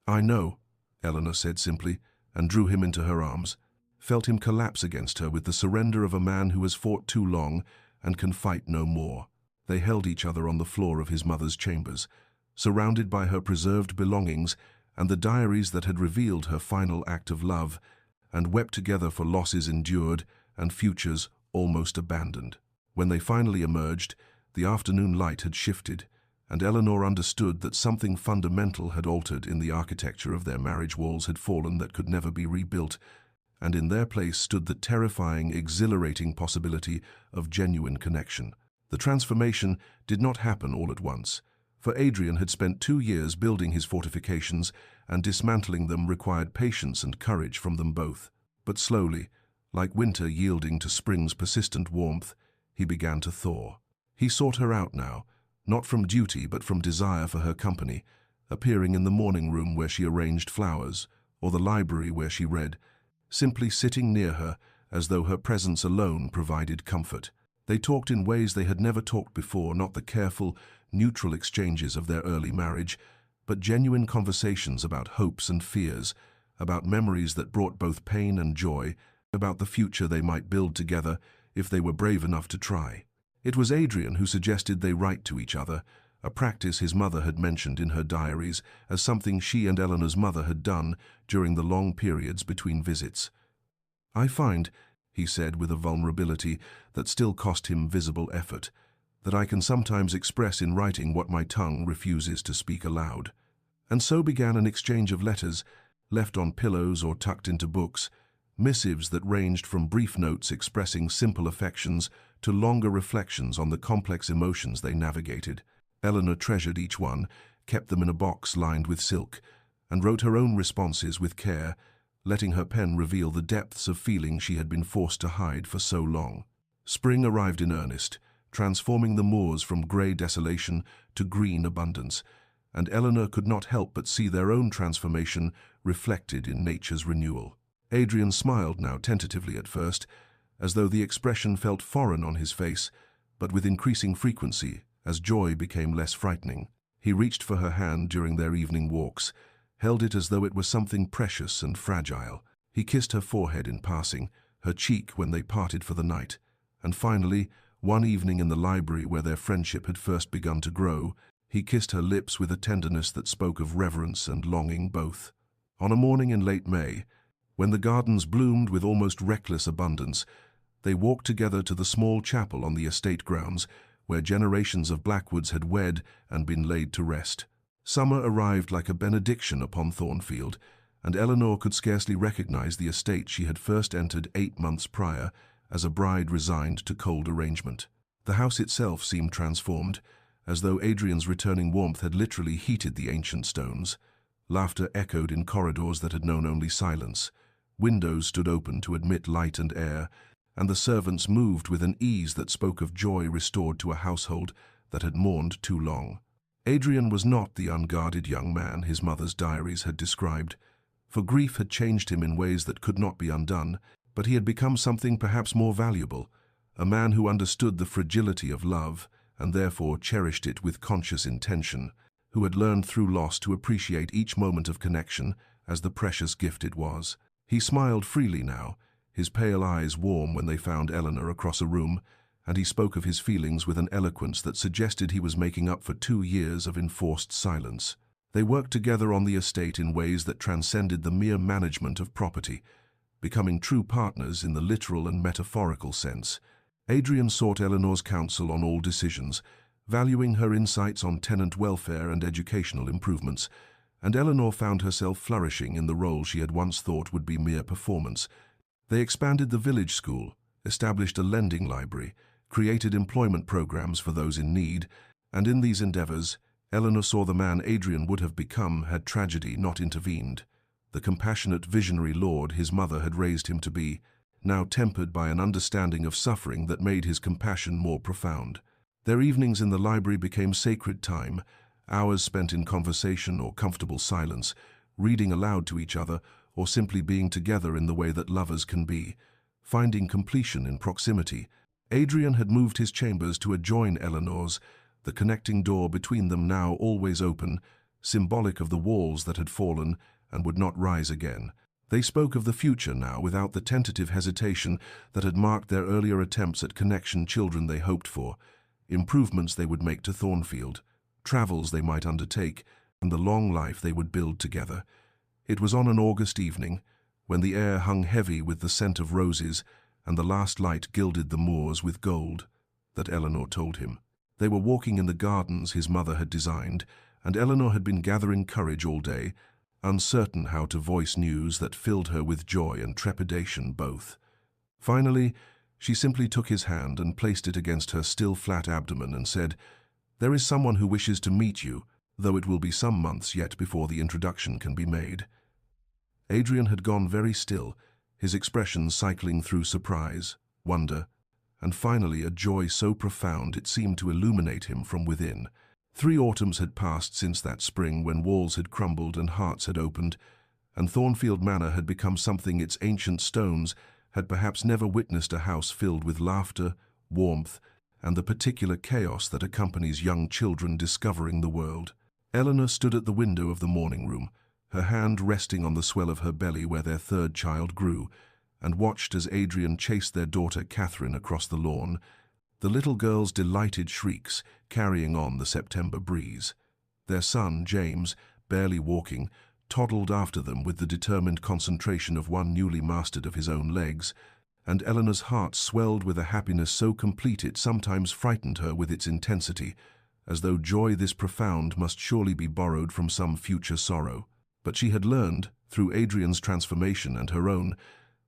"I know," Eleanor said simply, and drew him into her arms, felt him collapse against her with the surrender of a man who has fought too long and can fight no more. They held each other on the floor of his mother's chambers, surrounded by her preserved belongings and the diaries that had revealed her final act of love, and wept together for losses endured and futures almost abandoned. When they finally emerged, the afternoon light had shifted, and Eleanor understood that something fundamental had altered in the architecture of their marriage. Walls had fallen that could never be rebuilt, and in their place stood the terrifying, exhilarating possibility of genuine connection. The transformation did not happen all at once, for Adrian had spent 2 years building his fortifications, and dismantling them required patience and courage from them both. But slowly, like winter yielding to spring's persistent warmth, he began to thaw. He sought her out now, not from duty but from desire for her company, appearing in the morning room where she arranged flowers, or the library where she read, simply sitting near her as though her presence alone provided comfort. They talked in ways they had never talked before, not the careful, neutral exchanges of their early marriage, but genuine conversations about hopes and fears, about memories that brought both pain and joy, about the future they might build together if they were brave enough to try. It was Adrian who suggested they write to each other, a practice his mother had mentioned in her diaries as something she and Eleanor's mother had done during the long periods between visits. "I find," he said with a vulnerability that still cost him visible effort, "that I can sometimes express in writing what my tongue refuses to speak aloud." And so began an exchange of letters, left on pillows or tucked into books, missives that ranged from brief notes expressing simple affections to longer reflections on the complex emotions they navigated. Eleanor treasured each one, kept them in a box lined with silk, and wrote her own responses with care, letting her pen reveal the depths of feeling she had been forced to hide for so long. Spring arrived in earnest, transforming the moors from grey desolation to green abundance, and Eleanor could not help but see their own transformation reflected in nature's renewal. Adrian smiled now tentatively at first, as though the expression felt foreign on his face, but with increasing frequency, as joy became less frightening. He reached for her hand during their evening walks, held it as though it were something precious and fragile. He kissed her forehead in passing, her cheek when they parted for the night, And finally, one evening in the library where their friendship had first begun to grow, he kissed her lips with a tenderness that spoke of reverence and longing both. On a morning in late May, when the gardens bloomed with almost reckless abundance, they walked together to the small chapel on the estate grounds where generations of Blackwoods had wed and been laid to rest. Summer arrived like a benediction upon Thornfield, and Eleanor could scarcely recognize the estate she had first entered 8 months prior as a bride resigned to cold arrangement. The house itself seemed transformed, as though Adrian's returning warmth had literally heated the ancient stones. Laughter echoed in corridors that had known only silence. Windows stood open to admit light and air, and the servants moved with an ease that spoke of joy restored to a household that had mourned too long. Adrian was not the unguarded young man his mother's diaries had described, for grief had changed him in ways that could not be undone, but he had become something perhaps more valuable, a man who understood the fragility of love and therefore cherished it with conscious intention, who had learned through loss to appreciate each moment of connection as the precious gift it was. He smiled freely now, his pale eyes warm when they found Eleanor across a room, and he spoke of his feelings with an eloquence that suggested he was making up for 2 years of enforced silence. They worked together on the estate in ways that transcended the mere management of property, becoming true partners in the literal and metaphorical sense. Adrian sought Eleanor's counsel on all decisions, valuing her insights on tenant welfare and educational improvements, and Eleanor found herself flourishing in the role she had once thought would be mere performance. They expanded the village school, established a lending library, created employment programs for those in need, and in these endeavors, Eleanor saw the man Adrian would have become had tragedy not intervened. The compassionate visionary lord his mother had raised him to be, now tempered by an understanding of suffering that made his compassion more profound. Their evenings in the library became sacred time, hours spent in conversation or comfortable silence, reading aloud to each other, or simply being together in the way that lovers can be, finding completion in proximity. Adrian had moved his chambers to adjoin Eleanor's, the connecting door between them now always open, symbolic of the walls that had fallen and would not rise again. They spoke of the future now without the tentative hesitation that had marked their earlier attempts at connection children they hoped for, improvements they would make to Thornfield, travels they might undertake, and the long life they would build together. It was on an August evening, when the air hung heavy with the scent of roses and the last light gilded the moors with gold, that Eleanor told him. They were walking in the gardens his mother had designed, and Eleanor had been gathering courage all day, uncertain how to voice news that filled her with joy and trepidation both. Finally, she simply took his hand and placed it against her still flat abdomen and said, "There is someone who wishes to meet you, though it will be some months yet before the introduction can be made." Adrian had gone very still, his expressions cycling through surprise, wonder, and finally a joy so profound it seemed to illuminate him from within. 3 autumns had passed since that spring when walls had crumbled and hearts had opened, and Thornfield Manor had become something its ancient stones had perhaps never witnessed, a house filled with laughter, warmth, and the particular chaos that accompanies young children discovering the world. Eleanor stood at the window of the morning room, her hand resting on the swell of her belly where their 3rd child grew, and watched as Adrian chased their daughter Catherine across the lawn, the little girl's delighted shrieks carrying on the September breeze. Their son, James, barely walking, toddled after them with the determined concentration of one newly mastered of his own legs, and Eleanor's heart swelled with a happiness so complete it sometimes frightened her with its intensity, as though joy this profound must surely be borrowed from some future sorrow. But she had learned, through Adrian's transformation and her own,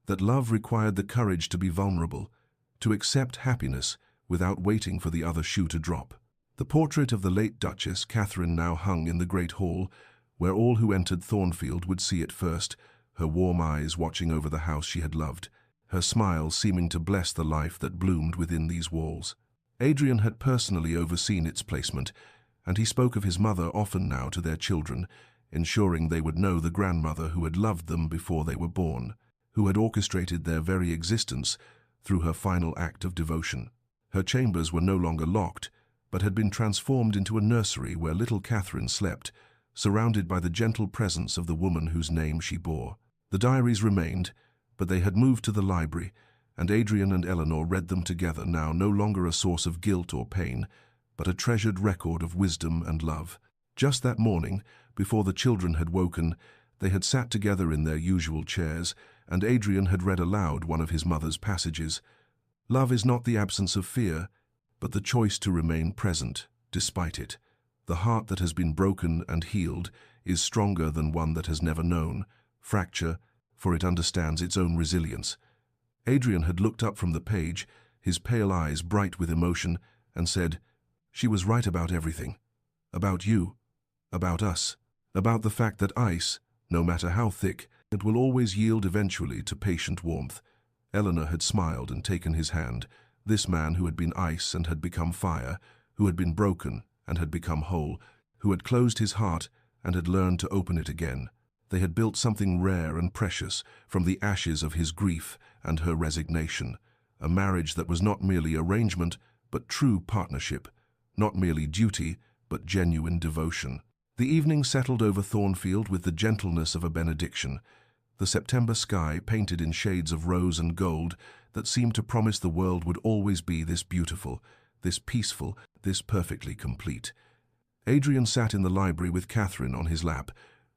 that love required the courage to be vulnerable, to accept happiness without waiting for the other shoe to drop. The portrait of the late Duchess Catherine now hung in the great hall, where all who entered Thornfield would see it first, her warm eyes watching over the house she had loved, her smile seeming to bless the life that bloomed within these walls. Adrian had personally overseen its placement, and he spoke of his mother often now to their children, ensuring they would know the grandmother who had loved them before they were born, who had orchestrated their very existence through her final act of devotion. Her chambers were no longer locked, but had been transformed into a nursery where little Catherine slept, surrounded by the gentle presence of the woman whose name she bore. The diaries remained, but they had moved to the library, and Adrian and Eleanor read them together now, no longer a source of guilt or pain, but a treasured record of wisdom and love. Just that morning, before the children had woken, they had sat together in their usual chairs, and Adrian had read aloud one of his mother's passages. Love is not the absence of fear, but the choice to remain present, despite it. The heart that has been broken and healed is stronger than one that has never known fracture, for it understands its own resilience. Adrian had looked up from the page, his pale eyes bright with emotion, and said, "She was right about everything. About you. About us. About the fact that ice, no matter how thick, it will always yield eventually to patient warmth." Eleanor had smiled and taken his hand, this man who had been ice and had become fire, who had been broken and had become whole, who had closed his heart and had learned to open it again. They had built something rare and precious from the ashes of his grief and her resignation, a marriage that was not merely arrangement, but true partnership, not merely duty, but genuine devotion. The evening settled over Thornfield with the gentleness of a benediction. The September sky painted in shades of rose and gold that seemed to promise the world would always be this beautiful, this peaceful, this perfectly complete. Adrian sat in the library with Catherine on his lap,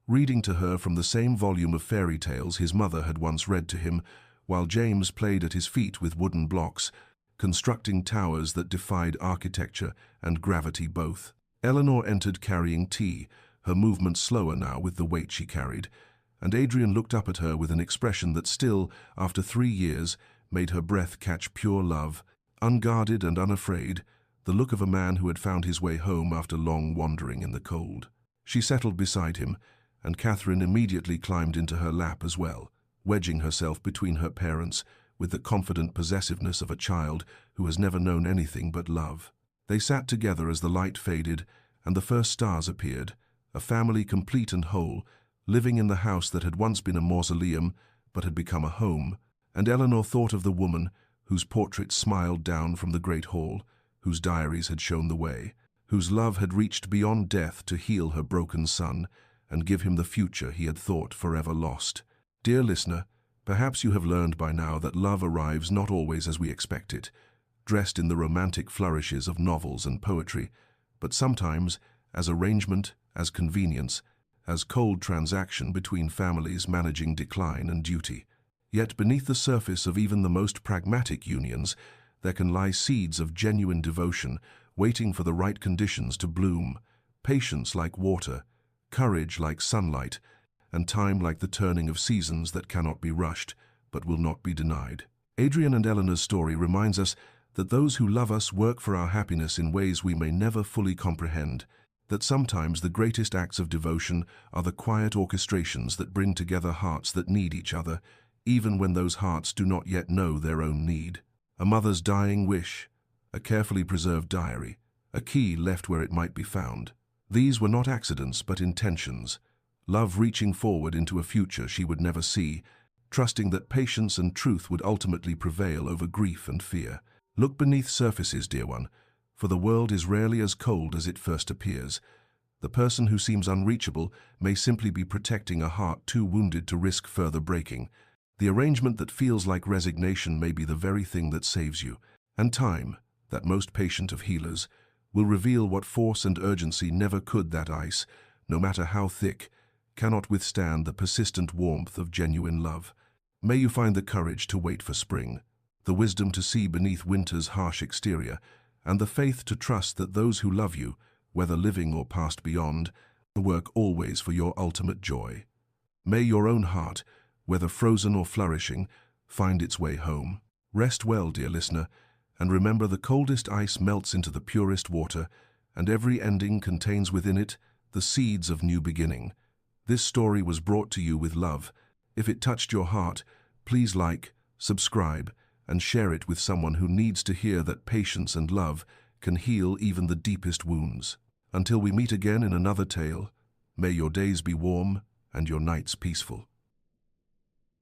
reading to her from the same volume of fairy tales his mother had once read to him, while James played at his feet with wooden blocks, constructing towers that defied architecture and gravity both. Eleanor entered carrying tea, her movements slower now with the weight she carried, and Adrian looked up at her with an expression that still, after 3 years, made her breath catch pure love, unguarded and unafraid, the look of a man who had found his way home after long wandering in the cold. She settled beside him, and Catherine immediately climbed into her lap as well, wedging herself between her parents with the confident possessiveness of a child who has never known anything but love. They sat together as the light faded and the first stars appeared, a family complete and whole, living in the house that had once been a mausoleum but had become a home, and Eleanor thought of the woman whose portrait smiled down from the great hall, whose diaries had shown the way, whose love had reached beyond death to heal her broken son and give him the future he had thought forever lost. Dear listener, perhaps you have learned by now that love arrives not always as we expect it, dressed in the romantic flourishes of novels and poetry, but sometimes as arrangement, as convenience, as cold transaction between families managing decline and duty. Yet beneath the surface of even the most pragmatic unions, there can lie seeds of genuine devotion, waiting for the right conditions to bloom, patience like water, courage like sunlight, and time like the turning of seasons that cannot be rushed, but will not be denied. Adrian and Eleanor's story reminds us that those who love us work for our happiness in ways we may never fully comprehend, that sometimes the greatest acts of devotion are the quiet orchestrations that bring together hearts that need each other, even when those hearts do not yet know their own need. A mother's dying wish, a carefully preserved diary, a key left where it might be found. These were not accidents but intentions, love reaching forward into a future she would never see, trusting that patience and truth would ultimately prevail over grief and fear. Look beneath surfaces, dear one, for the world is rarely as cold as it first appears. The person who seems unreachable may simply be protecting a heart too wounded to risk further breaking. The arrangement that feels like resignation may be the very thing that saves you. And time, that most patient of healers, will reveal what force and urgency never could. That ice, no matter how thick, cannot withstand the persistent warmth of genuine love. May you find the courage to wait for spring, the wisdom to see beneath winter's harsh exterior, and the faith to trust that those who love you, whether living or passed beyond, work always for your ultimate joy. May your own heart, whether frozen or flourishing, find its way home. Rest well, dear listener, and remember the coldest ice melts into the purest water, and every ending contains within it the seeds of new beginning. This story was brought to you with love. If it touched your heart, please like, subscribe, and share it with someone who needs to hear that patience and love can heal even the deepest wounds. Until we meet again in another tale, may your days be warm and your nights peaceful.